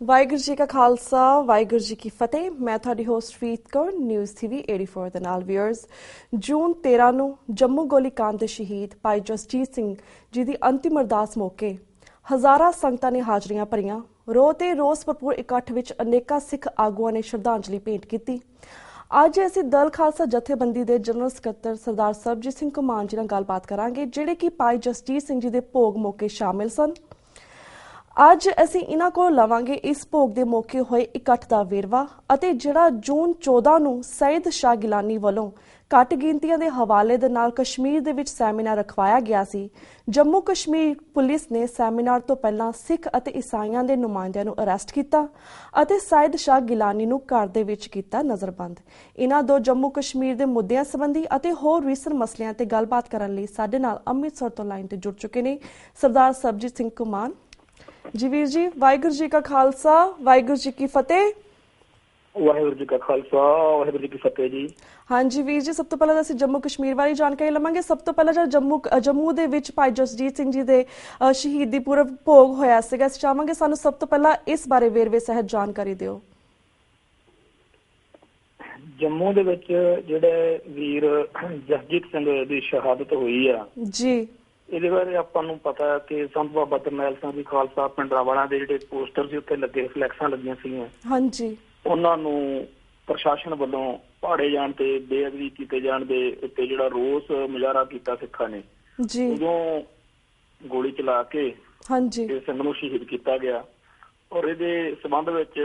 ਵਾਹਿਗੁਰੂ ਜੀ ਕਾ ਖਾਲਸਾ ਵਾਹਿਗੁਰੂ ਜੀ ਕੀ ਫਤਿਹ। ਮੈਂ ਤੁਹਾਡੀ ਹੋਸਟ ਰੀਤ ਕੌਰ ਨਿਊਜ਼ TV 84 ਦੇ ਨਾਲ ਵੀਅਰਸ। ਜੂਨ 13 ਨੂੰ ਜੰਮੂ ਗੋਲੀकांड ਦੇ ਸ਼ਹੀਦ ਭਾਈ ਜਸਜੀਤ ਸਿੰਘ ਜੀ ਦੀ ਅੰਤਿਮ ਅਰਦਾਸ ਮੌਕੇ ਹਜ਼ਾਰਾਂ ਸੰਗਤਾਂ ਨੇ ਹਾਜ਼ਰੀਆਂ ਭਰੀਆਂ। ਰੋਹ ਤੇ ਰੋਸ ਭਰਪੂਰ ਇਕੱਠ ਵਿੱਚ ਅਨੇਕਾਂ ਸਿੱਖ ਆਗੂਆਂ ਨੇ ਸ਼ਰਧਾਂਜਲੀ ਭੇਂਟ ਕੀਤੀ। ਅੱਜ ਅਸੀਂ ਦਲ ਖਾਲਸਾ ਜਥੇਬੰਦੀ ਦੇ ਜਨਰਲ ਸਕੱਤਰ ਸਰਦਾਰ ਸਰਬਜੀਤ ਸਿੰਘ ਘੁਮਾਣ ਜੀ ਨਾਲ ਗੱਲਬਾਤ ਕਰਾਂਗੇ, ਜਿਹੜੇ ਕਿ ਭਾਈ ਜਸਜੀਤ ਸਿੰਘ ਜੀ ਦੇ ਭੋਗ ਮੌਕੇ ਸ਼ਾਮਿਲ ਸਨ। ਅੱਜ ਅਸੀਂ ਇਹਨਾਂ ਕੋਲ ਲਵਾਂਗੇ ਇਸ ਭੋਗ ਦੇ ਮੌਕੇ ਹੋਏ ਇਕੱਠ ਦਾ ਵੇਰਵਾ ਅਤੇ ਜਿਹੜਾ ਜੂਨ 14 ਨੂੰ ਸਈਦ ਸ਼ਾਹ ਗਿਲਾਨੀ ਵੱਲੋਂ ਘੱਟ ਗਿਣਤੀਆਂ ਦੇ ਹਵਾਲੇ ਦੇ ਨਾਲ ਕਸ਼ਮੀਰ ਦੇ ਵਿੱਚ ਸੈਮੀਨਾਰ ਰਖਵਾਇਆ ਗਿਆ ਸੀ। ਜੰਮੂ ਕਸ਼ਮੀਰ ਪੁਲਿਸ ਨੇ ਸੈਮੀਨਾਰ ਤੋਂ ਪਹਿਲਾਂ ਸਿੱਖ ਅਤੇ ਈਸਾਈਆਂ ਦੇ ਨੁਮਾਇੰਦਿਆਂ ਨੂੰ ਅਰੈਸਟ ਕੀਤਾ ਅਤੇ ਸਈਦ ਸ਼ਾਹ ਗਿਲਾਨੀ ਨੂੰ ਘਰ ਦੇ ਵਿੱਚ ਕੀਤਾ ਨਜ਼ਰਬੰਦ। ਇਹਨਾਂ ਦੋ ਜੰਮੂ ਕਸ਼ਮੀਰ ਦੇ ਮੁੱਦਿਆਂ ਸੰਬੰਧੀ ਅਤੇ ਹੋਰ ਰੀਸਨ ਮਸਲਿਆਂ ਤੇ ਗੱਲਬਾਤ ਕਰਨ ਲਈ ਸਾਡੇ ਨਾਲ ਅੰਮ੍ਰਿਤਸਰ ਤੋਂ ਲਾਈਨ ਤੇ ਜੁੜ ਚੁੱਕੇ ਨੇ ਸਰਦਾਰ ਸਰਬਜੀਤ ਸਿੰਘ ਘੁਮਾਣ ਜੀ। ਵੀਰ ਜੀ, ਵਾਹਿਗੁਰੂ ਜੀ ਕਾ ਖਾਲਸਾ ਵਾਹਿਗੁਰੂ ਜੀ ਕੀ ਫਤਿਹ। ਵਾਹਿਗੁਰੂ ਜੀ ਕਾ ਖਾਲਸਾ ਵਾਹਿਗੁਰੂ ਜੀ ਕੀ ਫਤਿਹ ਜੀ। ਹਾਂਜੀ ਵੀਰ ਜੀ, ਸਭ ਤੋਂ ਪਹਿਲਾਂ ਅਸੀਂ ਜੰਮੂ ਕਸ਼ਮੀਰ ਬਾਰੇ ਜਾਣਕਾਰੀ ਲਵਾਂਗੇ। ਸਭ ਤੋਂ ਪਹਿਲਾਂ ਜਿਹੜਾ ਜੰਮੂ ਦੇ ਵਿੱਚ ਭਾਈ ਜਸਜੀਤ ਸਿੰਘ ਜੀ ਦੇ ਸ਼ਹੀਦੀ ਪੁਰਬ ਭੋਗ ਹੋਇਆ ਸੀਗਾ, ਅਸੀਂ ਚਾਹਾਂਗੇ ਸਾਨੂੰ ਸਭ ਤੋਂ ਪਹਿਲਾਂ ਇਸ ਬਾਰੇ ਵੇਰਵੇ ਸਹਿਤ ਜਾਣਕਾਰੀ ਦਿਓ। ਜੰਮੂ ਦੇ ਵਿੱਚ ਜਿਹੜੇ ਵੀਰ ਜਸਜੀਤ ਸਿੰਘ ਦੀ ਸ਼ਹਾਦਤ ਹੋਈ ਆ ਜੀ, ਇਹਦੇ ਬਾਰੇ ਆਪਾਂ ਨੂੰ ਪਤਾ ਹੈ ਕਿ ਸੰਤ ਬਾਬਾ ਜਰਨੈਲ ਸਿੰਘ ਜੀ ਖਾਲਸਾ ਪਿੰਡਰਾਵਾਲਾ ਦੇ ਜਿਹੜੇ ਪੋਸਟਰ ਸੀ ਉੱਤੇ ਲੱਗੇ, ਫਲੈਕਸਾਂ ਲੱਗੀਆਂ ਸੀਗੀਆਂ, ਹਾਂਜੀ, ਉਹਨਾਂ ਨੂੰ ਪ੍ਰਸ਼ਾਸਨ ਵੱਲੋਂ ਪਾੜੇ ਜਾਣ ਤੇ ਬੇਅਦਬੀ ਕੀਤੇ ਜਾਣ ਦੇ ਉੱਤੇ ਜਿਹੜਾ ਰੋਸ ਮੁਜ਼ਾਹਰਾ ਕੀਤਾ ਸਿੱਖਾਂ ਨੇ, ਉਦੋਂ ਗੋਲੀ ਚਲਾ ਕੇ ਹਾਂਜੀ ਸਿੰਘ ਨੂੰ ਸ਼ਹੀਦ ਕੀਤਾ ਗਿਆ। ਔਰ ਇਹਦੇ ਸੰਬੰਧ ਵਿੱਚ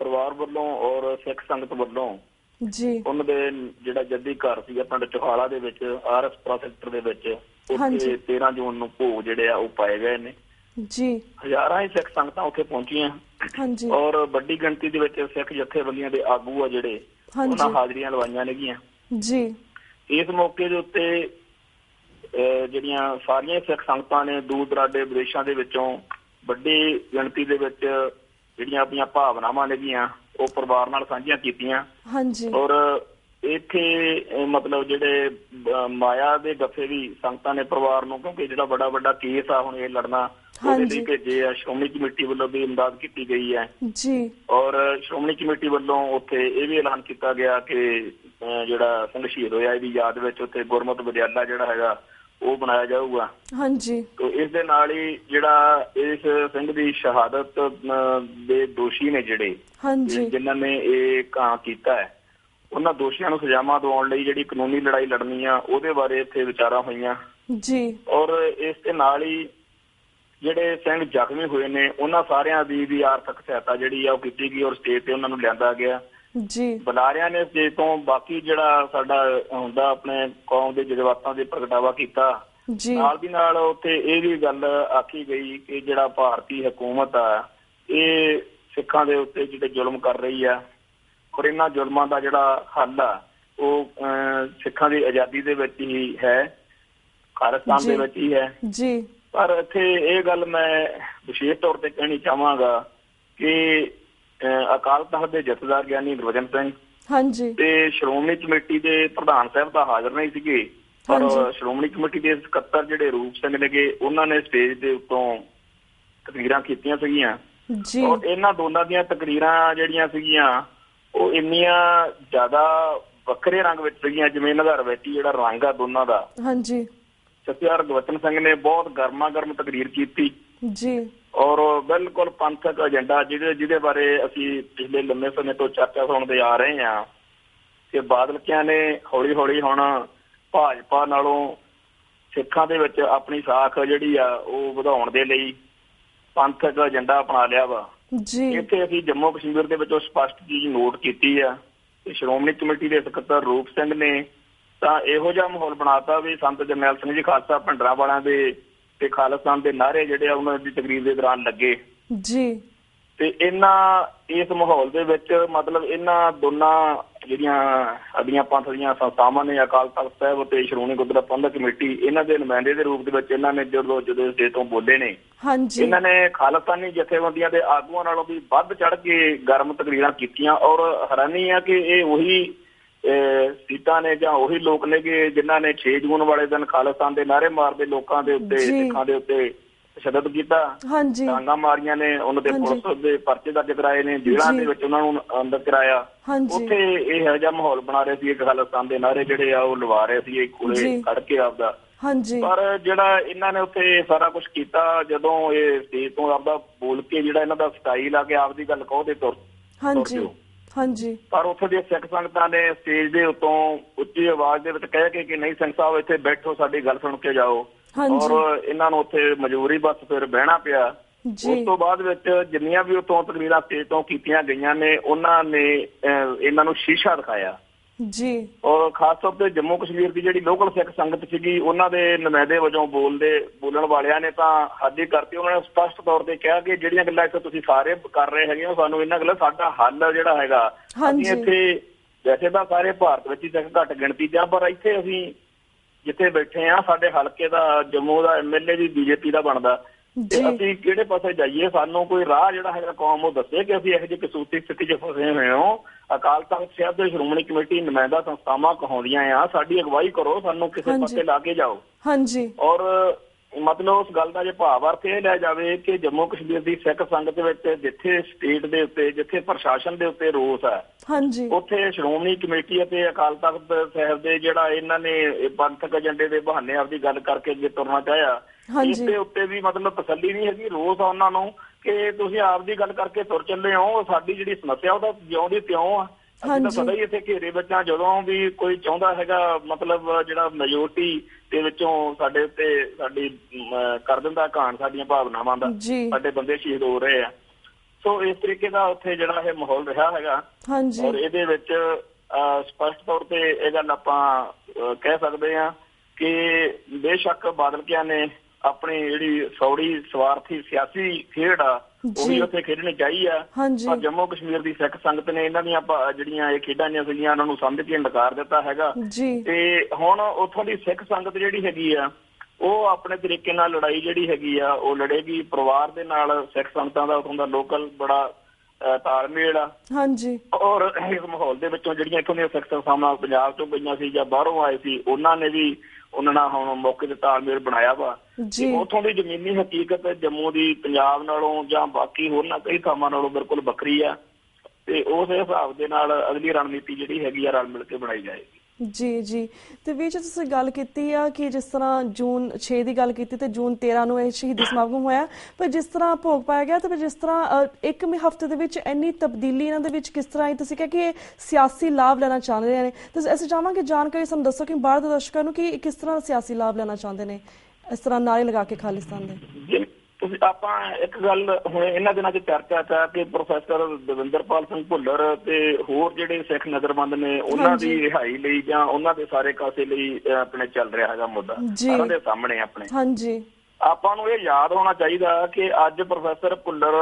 ਪਰਿਵਾਰ ਵੱਲੋਂ ਔਰ ਸਿੱਖ ਸੰਗਤ ਵੱਲੋਂ ਜੀ ਉਹਨਾਂ ਦੇ ਜਿਹੜਾ ਜੱਦੀ ਘਰ ਸੀ ਪਿੰਡ ਚੋਹਾਲਾ ਦੇ ਵਿੱਚ RS ਸੈਕਟਰ ਦੇ ਵਿੱਚ ਉੱਥੇ 13 ਜੂਨ ਨੂੰ ਭੋਗ ਜਿਹੜੇ ਆ ਉਹ ਪਾਏ ਗਏ ਨੇ ਜੀ। ਹਜ਼ਾਰਾਂ ਹੀ ਸਿੱਖ ਸੰਗਤਾਂ ਉੱਥੇ ਪਹੁੰਚੀਆਂ ਔਰ ਵੱਡੀ ਗਿਣਤੀ ਦੇ ਵਿੱਚ ਸਿੱਖ ਜਥੇਬੰਦੀਆਂ ਦੇ ਆਗੂ ਆ ਜਿਹੜੇ ਉਹਨਾਂ ਹਾਜ਼ਰੀਆਂ ਲਵਾਈਆਂ ਨੇਗੀਆਂ ਜੀ। ਇਸ ਮੌਕੇ ਦੇ ਉੱਤੇ ਜਿਹੜੀਆਂ ਸਾਰੀਆਂ ਸਿੱਖ ਸੰਗਤਾਂ ਨੇ ਦੂਰ ਦਰਾਡੇ ਵਿਦੇਸ਼ਾਂ ਦੇ ਵਿੱਚੋਂ ਵੱਡੀ ਗਿਣਤੀ ਦੇ ਵਿੱਚ ਜਿਹੜੀਆਂ ਆਪਣੀਆਂ ਭਾਵਨਾਵਾਂ ਨੇਗੀਆਂ ਉਹ ਪਰਿਵਾਰ ਨਾਲ ਸਾਂਝੀਆਂ ਕੀਤੀਆਂ ਔਰ ਇੱਥੇ ਮਤਲਬ ਜਿਹੜੇ ਮਾਇਆ ਦੇ ਗੱਫੇ ਵੀ ਸੰਗਤਾਂ ਨੇ ਪਰਿਵਾਰ ਨੂੰ, ਕਿਉਂਕਿ ਜਿਹੜਾ ਬੜਾ ਵੱਡਾ ਕੇਸ ਆ ਹੁਣ ਇਹ ਲੜਨਾ, ਉਹਦੇ ਲਈ ਭੇਜੇ ਆ। ਸ਼੍ਰੋਮਣੀ ਕਮੇਟੀ ਵੱਲੋਂ ਵੀ ਇਮਦਾਦ ਕੀਤੀ ਗਈ ਹੈ ਜੀ ਔਰ ਸ਼੍ਰੋਮਣੀ ਕਮੇਟੀ ਵੱਲੋਂ ਉੱਥੇ ਇਹ ਵੀ ਐਲਾਨ ਕੀਤਾ ਗਿਆ ਕਿ ਜਿਹੜਾ ਸਿੰਘ ਸ਼ਹੀਦ ਹੋਇਆ ਇਹਦੀ ਯਾਦ ਵਿੱਚ ਉੱਥੇ ਗੁਰਮਤਿ ਵਿਦਿਆਲਾ ਜਿਹੜਾ ਹੈਗਾ ਉਹ ਬਣਾਇਆ ਜਾਊਗਾ ਹਾਂਜੀ। ਇਸ ਦੇ ਨਾਲ ਹੀ ਜਿਹੜਾ ਇਸ ਸਿੰਘ ਦੀ ਸ਼ਹਾਦਤ ਦੇ ਦੋਸ਼ੀ ਨੇ ਜਿਹੜੇ ਜਿਨ੍ਹਾਂ ਨੇ ਇਹ ਕਾਂ ਕੀਤਾ ਹੈ, ਉਹਨਾਂ ਦੋਸ਼ੀਆਂ ਨੂੰ ਸਜ਼ਾਵਾਂ ਦਿਵਾਉਣ ਲਈ ਜਿਹੜੀ ਕਾਨੂੰਨੀ ਲੜਾਈ ਲੜਨੀ ਆ ਉਹਦੇ ਬਾਰੇ ਇੱਥੇ ਵਿਚਾਰਾਂ ਹੋਈਆਂ ਜੀ। ਔਰ ਇਸ ਦੇ ਨਾਲ ਹੀ ਜਿਹੜੇ ਸਿੰਘ ਜ਼ਖਮੀ ਹੋਏ ਨੇ ਉਹਨਾਂ ਸਾਰਿਆਂ ਦੀ ਵੀ ਆਰਥਿਕ ਸਹਾਇਤਾ ਜਿਹੜੀ ਆ ਉਹ ਕੀਤੀ ਗਈ ਔਰ ਸਟੇਜ ਤੇ ਉਹਨਾਂ ਨੂੰ ਲਿਆਂਦਾ ਗਿਆ ਜੀ। ਬੁਲਾਰਿਆਂ ਨੇ ਸਟੇਜ ਤੋਂ ਬਾਕੀ ਜਿਹੜਾ ਸਾਡਾ ਹੁੰਦਾ ਆਪਣੇ ਕੌਮ ਦੇ ਜਜ਼ਬਾਤਾਂ ਦੇ ਪ੍ਰਗਟਾਵਾ ਕੀਤਾ। ਨਾਲ ਦੀ ਨਾਲ ਉੱਥੇ ਇਹ ਵੀ ਗੱਲ ਆਖੀ ਗਈ ਕਿ ਜਿਹੜਾ ਭਾਰਤੀ ਹਕੂਮਤ ਆ ਇਹ ਸਿੱਖਾਂ ਦੇ ਉੱਤੇ ਜਿਹੜੇ ਜ਼ੁਲਮ ਕਰ ਰਹੀ ਆ ਔਰ ਇਹਨਾਂ ਜ਼ੁਲਮਾਂ ਦਾ ਜਿਹੜਾ ਹੱਲ ਆ ਉਹ ਸਿੱਖਾਂ ਦੀ ਆਜ਼ਾਦੀ ਦੇ ਵਿੱਚ ਹੀ ਹੈ, ਖਾਲਿਸਤਾਨ ਦੇ ਵਿੱਚ ਹੀ ਹੈ ਜੀ। ਪਰ ਇੱਥੇ ਇਹ ਗੱਲ ਮੈਂ ਵਿਸ਼ੇਸ਼ ਤੌਰ ਤੇ ਕਹਿਣੀ ਚਾਹਾਂਗਾ ਕਿ ਅਕਾਲ ਤਖ਼ਤ ਦੇ ਜਥੇਦਾਰ ਗਿਆਨੀ ਗੁਰਬਚਨ ਸਿੰਘ ਹਾਂਜੀ ਤੇ ਸ਼੍ਰੋਮਣੀ ਕਮੇਟੀ ਦੇ ਪ੍ਰਧਾਨ ਸਾਹਿਬ ਤਾਂ ਹਾਜ਼ਰ ਨਹੀਂ ਸੀਗੇ, ਪਰ ਸ਼੍ਰੋਮਣੀ ਕਮੇਟੀ ਦੇ ਸਕੱਤਰ ਜਿਹੜੇ ਰੂਪ ਸਿੰਘ ਨੇਗੇ ਉਹਨਾਂ ਨੇ ਸਟੇਜ ਦੇ ਉੱਤੋਂ ਤਕਰੀਰਾਂ ਕੀਤੀਆਂ ਸੀਗੀਆਂ ਔਰ ਇਹਨਾਂ ਦੋਨਾਂ ਦੀਆਂ ਤਕਰੀਰਾਂ ਜਿਹੜੀਆਂ ਸੀਗੀਆਂ ਉਹ ਇੰਨੀਆਂ ਜ਼ਿਆਦਾ ਵੱਖਰੇ ਰੰਗ ਵਿੱਚ ਸੀਗੀਆਂ ਜਿਵੇਂ ਇਹਨਾਂ ਦਾ ਰਵਾਇਤੀ ਜਿਹੜਾ ਰੰਗ ਆ ਦੋਨਾਂ ਦਾ ਹਾਂਜੀ। ਸਤਿਆਰ ਗੁਰਬਚਨ ਸਿੰਘ ਨੇ ਬਹੁਤ ਗਰਮਾ ਗਰਮ ਤਕਰੀਰ ਕੀਤੀ ਜੀ ਔਰ ਬਿਲਕੁਲ ਪੰਥਕ ਏਜੰਡਾ ਜਿਹਦੇ ਬਾਰੇ ਅਸੀਂ ਪਿਛਲੇ ਲੰਮੇ ਸਮੇਂ ਤੋਂ ਚਰਚਾ ਸੁਣਦੇ ਆ ਰਹੇ ਹਾਂ ਕਿ ਬਾਦਲਕਿਆਂ ਨੇ ਹੌਲੀ ਹੌਲੀ ਹੁਣ ਭਾਜਪਾ ਨਾਲੋਂ ਸਿੱਖਾਂ ਦੇ ਵਿੱਚ ਆਪਣੀ ਸਾਖ ਜਿਹੜੀ ਆ ਉਹ ਵਧਾਉਣ ਦੇ ਲਈ ਪੰਥਕ ਏਜੰਡਾ ਅਪਣਾ ਲਿਆ ਵਾ ਜੀ। ਇੱਥੇ ਅਸੀਂ ਜੰਮੂ ਕਸ਼ਮੀਰ ਦੇ ਵਿੱਚ ਉਹ ਸਪਸ਼ਟ ਚੀਜ਼ ਨੋਟ ਕੀਤੀ ਆ ਕਿ ਸ਼੍ਰੋਮਣੀ ਕਮੇਟੀ ਦੇ ਸਕੱਤਰ ਰੂਪ ਸਿੰਘ ਨੇ ਤਾਂ ਇਹੋ ਜਿਹਾ ਮਾਹੌਲ ਬਣਾਤਾ ਵੀ ਸੰਤ ਜਰਨੈਲ ਸਿੰਘ ਜੀ ਖਾਲਸਾ ਭਿੰਡਰਾਂਵਾਲਾ ਦੇ ਤੇ ਖਾਲਿਸਤਾਨ ਦੇ ਨਾਅਰੇ ਜਿਹੜੇ ਆ ਉਹਨਾਂ ਦੀ ਤਕਰੀਰ ਦੇ ਦੌਰਾਨ ਲੱਗੇ ਜੀ। ਤੇ ਇਸ ਮਾਹੌਲ ਦੇ ਵਿੱਚ ਮਤਲਬ ਇਹਨਾਂ ਦੋਨਾਂ ਜਿਹੜੀਆਂ ਸਾਡੀਆਂ ਪੰਥ ਦੀਆਂ ਸੰਸਥਾਵਾਂ ਨੇ, ਅਕਾਲ ਤਖ਼ਤ ਸਾਹਿਬ ਤੇ ਸ਼੍ਰੋਮਣੀ ਗੁਰਦੁਆਰਾ ਪ੍ਰਬੰਧਕ ਕਮੇਟੀ, ਇਹਨਾਂ ਦੇ ਨੁਮਾਇੰਦੇ ਦੇ ਰੂਪ ਦੇ ਵਿੱਚ ਇਹਨਾਂ ਨੇ ਜਦੋਂ ਸਟੇਜ ਤੋਂ ਬੋਲੇ ਨੇ ਇਹਨਾਂ ਨੇ ਖਾਲਿਸਤਾਨੀ ਜਥੇਬੰਦੀਆਂ ਦੇ ਆਗੂਆਂ ਨਾਲੋਂ ਵੀ ਵੱਧ ਚੜ੍ਹ ਕੇ ਗਰਮ ਤਕਰੀਰਾਂ ਕੀਤੀਆਂ ਔਰ ਹੈਰਾਨੀ ਆ ਕਿ ਇਹ ਉਹੀ ਸੀਟਾਂ ਨੇ ਜਾਂ ਉਹੀ ਲੋਕ ਨੇ ਕਿ ਜਿਨ੍ਹਾਂ ਨੇ 6 ਜੂਨ ਵਾਲੇ ਦਿਨ ਖਾਲਿਸਤਾਨ ਦੇ ਨਾਅਰੇ ਮਾਰਦੇ ਲੋਕਾਂ ਦੇ ਉੱਤੇ, ਸਿੱਖਾਂ ਦੇ ਉੱਤੇ ਤਸ਼ੱਦਦ ਕੀਤਾ, ਡਾਂਗਾ ਮਾਰੀਆਂ ਨੇ, ਉਹਨਾਂ ਦੇ ਪੁਲਿਸ ਦੇ ਪਰਚੇ ਦਰਜ ਕਰਾਏ ਨੇ, ਜੇਲ੍ਹਾਂ ਦੇ ਵਿੱਚ ਉਹਨਾਂ ਨੂੰ ਅੰਦਰ ਕਰਾਇਆ। ਉੱਥੇ ਇਹੋ ਜਿਹਾ ਮਾਹੌਲ ਬਣਾ ਰਹੇ ਸੀ, ਖਾਲਿਸਤਾਨ ਦੇ ਨਾਅਰੇ ਜਿਹੜੇ ਆ ਉਹ ਲਵਾ ਰਹੇ ਸੀ ਕੋਲੇ ਖੜ ਕੇ ਆਪਦਾ। ਪਰ ਜਿਹੜਾ ਇਹਨਾਂ ਨੇ ਉੱਥੇ ਸਾਰਾ ਕੁਛ ਕੀਤਾ, ਜਦੋਂ ਇਹ ਸਟੇਜ ਤੋਂ ਆਪਦਾ ਬੋਲ ਕੇ ਜਿਹੜਾ ਇਹਨਾਂ ਦਾ ਸਟਾਈਲ ਆ ਕੇ ਆਪਦੀ ਗੱਲ ਕਹੋ ਤੇ ਤੁਰ ਪਰ ਉੱਥੇ ਦੀਆਂ ਸਿੱਖ ਸੰਗਤਾਂ ਨੇ ਸਟੇਜ ਦੇ ਉੱਤੋਂ ਉੱਚੀ ਆਵਾਜ਼ ਦੇ ਵਿੱਚ ਕਹਿ ਕੇ ਕਿ ਨਹੀਂ ਸਿੰਘ ਸਾਹਿਬ ਇੱਥੇ ਬੈਠੋ, ਸਾਡੀ ਗੱਲ ਸੁਣ ਕੇ ਜਾਓ। ਔਰ ਇਹਨਾਂ ਨੂੰ ਉੱਥੇ ਮਜਬੂਰੀ ਬਸ ਫਿਰ ਬਹਿਣਾ ਪਿਆ। ਉਸ ਤੋਂ ਬਾਅਦ ਵਿੱਚ ਜਿੰਨੀਆਂ ਵੀ ਉੱਥੋਂ ਤਕਰੀਰਾਂ ਸਟੇਜ ਤੋਂ ਕੀਤੀਆਂ ਗਈਆਂ ਨੇ, ਉਹਨਾਂ ਨੇ ਇਹਨਾਂ ਨੂੰ ਸ਼ੀਸ਼ਾ ਦਿਖਾਇਆ ਔਰ ਖਾਸ ਤੌਰ ਤੇ ਜੰਮੂ ਕਸ਼ਮੀਰ ਦੀ ਜਿਹੜੀ ਲੋਕਲ ਸਿੱਖ ਸੰਗਤ ਸੀਗੀ, ਉਹਨਾਂ ਦੇ ਨੁਮਾਇੰਦੇ ਵਜੋਂ ਬੋਲਣ ਵਾਲਿਆਂ ਨੇ ਤਾਂ ਹੱਦ ਹੀ ਕਰਤੀ। ਉਹਨਾਂ ਨੇ ਸਪਸ਼ਟ ਤੌਰ ਤੇ ਕਿਹਾ ਕਿ ਜਿਹੜੀਆਂ ਗੱਲਾਂ ਇੱਥੇ ਤੁਸੀਂ ਸਾਰੇ ਕਰ ਰਹੇ ਹੈਗੇ ਹੋ, ਸਾਨੂੰ ਇਹਨਾਂ ਗੱਲਾਂ ਸਾਡਾ ਹੱਲ ਜਿਹੜਾ ਹੈਗਾ, ਅਸੀਂ ਇੱਥੇ ਵੈਸੇ ਤਾਂ ਸਾਰੇ ਭਾਰਤ ਵਿੱਚ ਹੀ ਸਿੱਖ ਘੱਟ ਗਿਣਤੀ ਚ, ਪਰ ਇੱਥੇ ਅਸੀਂ ਜਿੱਥੇ ਬੈਠੇ ਆ, ਸਾਡੇ ਹਲਕੇ ਦਾ ਜੰਮੂ ਦਾ MLA ਵੀ BJP ਦਾ ਬਣਦਾ, ਤੇ ਅਸੀਂ ਕਿਹੜੇ ਪਾਸੇ ਜਾਈਏ, ਸਾਨੂੰ ਕੋਈ ਰਾਹ ਜਿਹੜਾ ਹੈਗਾ ਕੌਮ ਉਹ ਦੱਸੇ ਕਿ ਅਸੀਂ ਇਹੋ ਜਿਹੀ ਕਸੂਤੀ ਸਥਿਤੀ ਚ ਫਸੇ ਹੋਏ ਹੋ। ਅਕਾਲ ਤਖ਼ਤ ਸਾਹਿਬ ਦੇ ਸ਼੍ਰੋਮਣੀ ਕਮੇਟੀ ਨੁਮਾਇੰਦਾ ਸੰਸਥਾਵਾਂ ਕਹਾਉਂਦੀਆਂ ਆ, ਸਾਡੀ ਅਗਵਾਈ ਕਰੋ, ਸਾਨੂੰ ਕਿਸੇ ਪਾਸੇ ਲਾ ਕੇ ਜਾਓ। ਔਰ ਮਤਲਬ ਉਸ ਗੱਲ ਦਾ ਜੇ ਭਾਵ ਅਰਥ ਇਹ ਲਿਆ ਜਾਵੇ ਕਿ ਜੰਮੂ ਕਸ਼ਮੀਰ ਦੀ ਸਿੱਖ ਸੰਗਤ ਵਿੱਚ ਜਿੱਥੇ ਸਟੇਟ ਦੇ ਉੱਤੇ, ਜਿੱਥੇ ਪ੍ਰਸ਼ਾਸਨ ਦੇ ਉੱਤੇ ਰੋਸ ਹੈ, ਉੱਥੇ ਸ਼੍ਰੋਮਣੀ ਕਮੇਟੀ ਅਤੇ ਅਕਾਲ ਤਖ਼ਤ ਸਾਹਿਬ ਦੇ ਜਿਹੜਾ ਇਹਨਾਂ ਨੇ ਪੰਥਕ ਏਜੰਡੇ ਦੇ ਬਹਾਨੇ ਆਪਦੀ ਗੱਲ ਕਰਕੇ ਅੱਗੇ ਤੁਰਨਾ ਚਾਹਿਆ, ਇਸ ਦੇ ਉੱਤੇ ਵੀ ਮਤਲਬ ਤਸੱਲੀ ਨਹੀਂ ਹੈਗੀ। ਰੋਸ ਆ ਉਹਨਾਂ ਨੂੰ ਕਿ ਤੁਸੀਂ ਆਪਦੀ ਗੱਲ ਕਰਕੇ ਤੁਰ ਚੱਲੇ ਹੋ, ਸਾਡੀ ਜਿਹੜੀ ਸਮੱਸਿਆ ਉਹਦਾ ਜਿਉਂ ਦੀ ਤਿਉਂ ਆ। ਅਸੀਂ ਤਾਂ ਸਦਾ ਹੀ ਇੱਥੇ ਘੇਰੇ ਵਿੱਚ ਆ, ਜਦੋਂ ਵੀ ਕੋਈ ਚਾਹੁੰਦਾ ਹੈਗਾ ਮਤਲਬ ਜਿਹੜਾ ਮੈਜੋਰਟੀ ਦੇ ਵਿੱਚੋਂ ਸਾਡੇ ਉੱਤੇ ਸਾਡੀ ਕਰ ਦਿੰਦਾ ਘਾਣ ਸਾਡੀਆਂ ਭਾਵਨਾਵਾਂ ਦਾ, ਸਾਡੇ ਬੰਦੇ ਸ਼ਹੀਦ ਹੋ ਰਹੇ ਆ। ਸੋ ਇਸ ਤਰੀਕੇ ਦਾ ਉੱਥੇ ਜਿਹੜਾ ਇਹ ਮਾਹੌਲ ਰਿਹਾ ਹੈਗਾ। ਔਰ ਇਹਦੇ ਵਿੱਚ ਸਪਸ਼ਟ ਤੌਰ ਤੇ ਇਹ ਗੱਲ ਆਪਾਂ ਕਹਿ ਸਕਦੇ ਹਾਂ ਕਿ ਬੇਸ਼ੱਕ ਬਾਦਲ ਕਿਆਂ ਨੇ ਆਪਣੀ ਜਿਹੜੀ ਸੌੜੀ ਸਵਾਰਥੀ ਸਿਆਸੀ ਖੇਡ ਆ ਉਹ ਵੀ ਉੱਥੇ ਖੇਡਣੀ ਚਾਹੀਦੀ ਆ, ਪਰ ਜੰਮੂ ਕਸ਼ਮੀਰ ਦੀ ਸਿੱਖ ਸੰਗਤ ਨੇ ਇਹਨਾਂ ਦੀਆਂ ਜਿਹੜੀਆਂ ਇਹ ਖੇਡਾਂ ਦੀਆਂ ਸੀਗੀਆਂ ਉਹਨਾਂ ਨੂੰ ਸਮਝ ਕੇ ਨਕਾਰ ਦਿੱਤਾ ਹੈਗਾ। ਤੇ ਹੁਣ ਉੱਥੋਂ ਦੀ ਸਿੱਖ ਸੰਗਤ ਜਿਹੜੀ ਹੈਗੀ ਆ ਉਹ ਆਪਣੇ ਤਰੀਕੇ ਨਾਲ ਲੜਾਈ ਜਿਹੜੀ ਹੈਗੀ ਆ ਉਹ ਲੜੇਗੀ। ਪਰਿਵਾਰ ਦੇ ਨਾਲ ਸਿੱਖ ਸੰਗਤਾਂ ਦਾ ਉੱਥੋਂ ਦਾ ਲੋਕਲ ਬੜਾ ਤਾਲਮੇਲ ਆ। ਔਰ ਇਸ ਮਾਹੌਲ ਦੇ ਵਿੱਚੋਂ ਜਿਹੜੀਆਂ ਇੱਥੋਂ ਦੀਆਂ ਸਿੱਖ ਸੰਸਥਾਵਾਂ ਪੰਜਾਬ ਤੋਂ ਗਈਆਂ ਸੀ ਜਾਂ ਬਾਹਰੋਂ ਆਏ ਸੀ, ਉਹਨਾਂ ਨੇ ਵੀ ਉਹਨਾਂ ਨਾਲ ਹੁਣ ਮੌਕੇ ਤੇ ਤਾਲਮੇਲ ਬਣਾਇਆ ਵਾ। ਉੱਥੋਂ ਦੀ ਜ਼ਮੀਨੀ ਹਕੀਕਤ ਜੰਮੂ ਦੀ ਪੰਜਾਬ ਨਾਲੋਂ ਜਾਂ ਬਾਕੀ ਹੋਰਨਾਂ ਕਈ ਥਾਵਾਂ ਨਾਲੋਂ ਬਿਲਕੁਲ ਵੱਖਰੀ ਆ, ਤੇ ਉਸ ਹਿਸਾਬ ਦੇ ਨਾਲ ਅਗਲੀ ਰਣਨੀਤੀ ਜਿਹੜੀ ਹੈਗੀ ਆ ਰਲ ਮਿਲ ਕੇ ਬਣਾਈ ਜਾਏਗੀ। ਜੀ ਤੇ ਵੀਰ ਜੀ ਤੁਸੀਂ ਗੱਲ ਕੀਤੀ ਆ ਕਿ ਜਿਸ ਤਰ੍ਹਾਂ ਜੂਨ 6 ਦੀ ਗੱਲ ਕੀਤੀ ਤੇ ਜੂਨ 13 ਨੂੰ ਇਹ ਸ਼ਹੀਦੀ ਸਮਾਗਮ ਹੋਇਆ, ਪਰ ਜਿਸ ਤਰ੍ਹਾਂ ਭੋਗ ਪਾਇਆ ਗਿਆ ਤੇ ਜਿਸ ਤਰ੍ਹਾਂ ਇੱਕ ਹਫ਼ਤੇ ਦੇ ਵਿੱਚ ਇੰਨੀ ਤਬਦੀਲੀ ਇਹਨਾਂ ਦੇ ਵਿੱਚ ਕਿਸ ਤਰ੍ਹਾਂ ਆਈ? ਤੁਸੀਂ ਕਿਹਾ ਕਿ ਇਹ ਸਿਆਸੀ ਲਾਭ ਲੈਣਾ ਚਾਹੁੰਦੇ ਨੇ, ਤੇ ਅਸੀਂ ਚਾਹਾਂਗੇ ਜਾਣਕਾਰੀ ਸਾਨੂੰ ਦੱਸੋ ਕਿ ਬਾਹਰ ਦੇ ਦਰਸ਼ਕਾਂ ਨੂੰ ਕਿ ਕਿਸ ਤਰ੍ਹਾਂ ਸਿਆਸੀ ਲਾਭ ਲੈਣਾ ਚਾਹੁੰਦੇ ਨੇ ਇਸ ਤਰ੍ਹਾਂ ਨਾਅਰੇ ਲਗਾ ਕੇ ਖਾਲਿਸਤਾਨ ਦੇ। ਆਪਾਂ ਇੱਕ ਗੱਲ ਹੁਣ ਇਹਨਾਂ ਦਿਨਾਂ 'ਚ ਚਰਚਾ ਚ ਕਿ ਪ੍ਰੋਫੈਸਰ ਦਵਿੰਦਰਪਾਲ ਸਿੰਘ ਭੁੱਲਰ ਤੇ ਹੋਰ ਜਿਹੜੇ ਸਿੱਖ ਨਜ਼ਰਬੰਦ ਨੇ ਉਹਨਾਂ ਦੀ ਰਿਹਾਈ ਲਈ ਜਾਂ ਉਹਨਾਂ ਦੇ ਸਾਰੇ ਕਾਸੇ ਲਈ ਆਪਣੇ ਚੱਲ ਰਿਹਾ ਹੈਗਾ ਮੁੱਦਾ ਸਾਰਿਆਂ ਦੇ ਸਾਹਮਣੇ ਆਪਣੇ। ਆਪਾਂ ਨੂੰ ਇਹ ਯਾਦ ਹੋਣਾ ਚਾਹੀਦਾ ਕਿ ਅੱਜ ਪ੍ਰੋਫੈਸਰ ਭੁੱਲਰ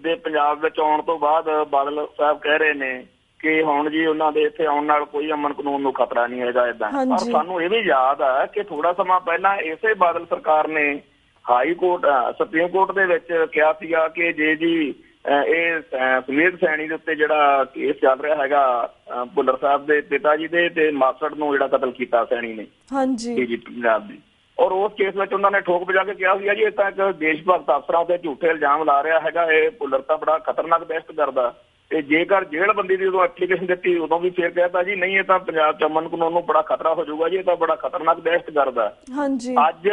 ਦੇ ਪੰਜਾਬ ਵਿੱਚ ਆਉਣ ਤੋਂ ਬਾਅਦ ਬਾਦਲ ਸਾਹਿਬ ਕਹਿ ਰਹੇ ਨੇ ਕਿ ਹੁਣ ਜੀ ਉਹਨਾਂ ਦੇ ਇੱਥੇ ਆਉਣ ਨਾਲ ਕੋਈ ਅਮਨ ਕਾਨੂੰਨ ਨੂੰ ਖਤਰਾ ਨਹੀਂ ਹੈਗਾ ਏਦਾਂ। ਪਰ ਸਾਨੂੰ ਇਹ ਵੀ ਯਾਦ ਆ ਕਿ ਥੋੜਾ ਸਮਾਂ ਪਹਿਲਾਂ ਇਸੇ ਬਾਦਲ ਸਰਕਾਰ ਨੇ ਹਾਈ ਕੋਰਟ ਸੁਪਰੀਮ ਕੋਰਟ ਦੇ ਵਿੱਚ ਕਿਹਾ ਸੀਗਾ ਕਿ ਜੇ ਜੀ ਇਹ ਸੁਮੇਧ ਸੈਣੀ ਦੇ ਉੱਤੇ ਜਿਹੜਾ ਕੇਸ ਚੱਲ ਰਿਹਾ ਹੈਗਾ ਭੁੱਲਰ ਸਾਹਿਬ ਦੇ ਪਿਤਾ ਜੀ ਦੇ ਤੇ ਮਾਸੜ ਨੂੰ ਜਿਹੜਾ ਕਤਲ ਕੀਤਾ ਸੈਣੀ ਨੇ ਪੰਜਾਬ ਦੀ, ਔਰ ਉਸ ਕੇਸ ਵਿੱਚ ਉਹਨਾਂ ਨੇ ਠੋਕ ਵਜਾ ਕੇ ਕਿਹਾ ਸੀਗਾ ਜੀ ਇਹ ਤਾਂ ਇੱਕ ਦੇਸ਼ ਭਗਤ ਅਫਸਰਾਂ ਤੇ ਝੂਠੇ ਇਲਜ਼ਾਮ ਲਾ ਰਿਹਾ ਹੈਗਾ, ਇਹ ਭੁੱਲਰ ਤਾਂ ਬੜਾ ਖਤਰਨਾਕ ਦਹਿਸ਼ਤ ਕਰਦਾ। ਤੇ ਜੇਕਰ ਜੇਲ੍ਹ ਬੰਦੀ ਦੀ ਉਦੋਂ ਐਪਲੀਕੇਸ਼ਨ ਦਿੱਤੀ ਉਦੋਂ ਵੀ ਫੇਰ ਕਹਿਤਾ ਜੀ ਨਹੀਂ ਇਹ ਤਾਂ ਪੰਜਾਬ ਚ ਅਮਨ ਕਾਨੂੰਨ ਨੂੰ ਬੜਾ ਖਤਰਾ ਹੋ ਜਾਊਗਾ ਜੀ, ਇਹ ਤਾਂ ਬੜਾ ਖਤਰਨਾਕ ਦਹਿਸ਼ਤ ਕਰਦਾ। ਅੱਜ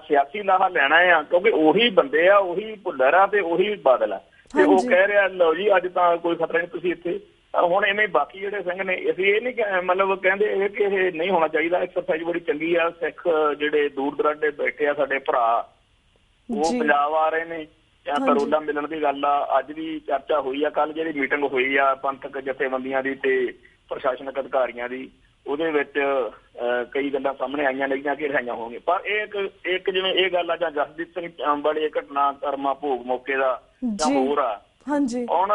ਸਿਆਸੀ ਲਾਹਾ ਲੈਣਾ ਆ ਕਿਉਂਕਿ ਉਹੀ ਬੰਦੇ ਆ, ਉਹੀ ਭੁੱਲਰ ਆ ਤੇ ਉਹੀ ਬਾਦਲ ਆ, ਤੇ ਉਹ ਕਹਿ ਰਿਹਾ ਲਓ ਜੀ ਅੱਜ ਤਾਂ ਕੋਈ ਖਤਰਾ ਨਹੀਂ ਤੁਸੀਂ ਇੱਥੇ। ਹੁਣ ਐਵੇਂ ਬਾਕੀ ਜਿਹੜੇ ਸਿੰਘ ਨੇ ਅਸੀਂ ਇਹ ਨਹੀਂ ਮਤਲਬ ਕਹਿੰਦੇ ਕਿ ਇਹ ਨਹੀਂ ਹੋਣਾ ਚਾਹੀਦਾ, ਐਕਸਰਸਾਈਜ਼ ਬੜੀ ਚੰਗੀ ਆ। ਸਿੱਖ ਜਿਹੜੇ ਦੂਰ ਦਰਾਡੇ ਬੈਠੇ ਆ ਸਾਡੇ ਭਰਾ ਉਹ ਪੰਜਾਬ ਆ ਰਹੇ ਨੇ ਜਾਂ ਕਰੋਲਾ ਮਿਲਣ ਦੀ ਗੱਲ ਆ। ਅੱਜ ਵੀ ਚਰਚਾ ਹੋਈ ਆ, ਕੱਲ ਜਿਹੜੀ ਮੀਟਿੰਗ ਹੋਈ ਆ ਪੰਥਕ ਜਥੇਬੰਦੀਆਂ ਦੀ ਤੇ ਪ੍ਰਸ਼ਾਸਨਿਕ ਅਧਿਕਾਰੀਆਂ ਦੀ, ਉਹਦੇ ਵਿੱਚ ਕਈ ਗੱਲਾਂ ਸਾਹਮਣੇ ਆਈਆਂ ਨੇਗੀਆਂ ਕਿ ਰਿਹਾਈਆਂ ਹੋਣਗੀਆਂ। ਪਰ ਇੱਕ ਜਿਵੇਂ ਇਹ ਗੱਲ ਆ ਜਾਂ ਜਸਦੀਪ ਸਿੰਘ ਵਾਲੇ ਘਟਨਾ ਕਰਮਾ ਭੋਗ ਮੌਕੇ ਦਾ ਜਾਂ ਹੋਰ ਆ। ਹੁਣ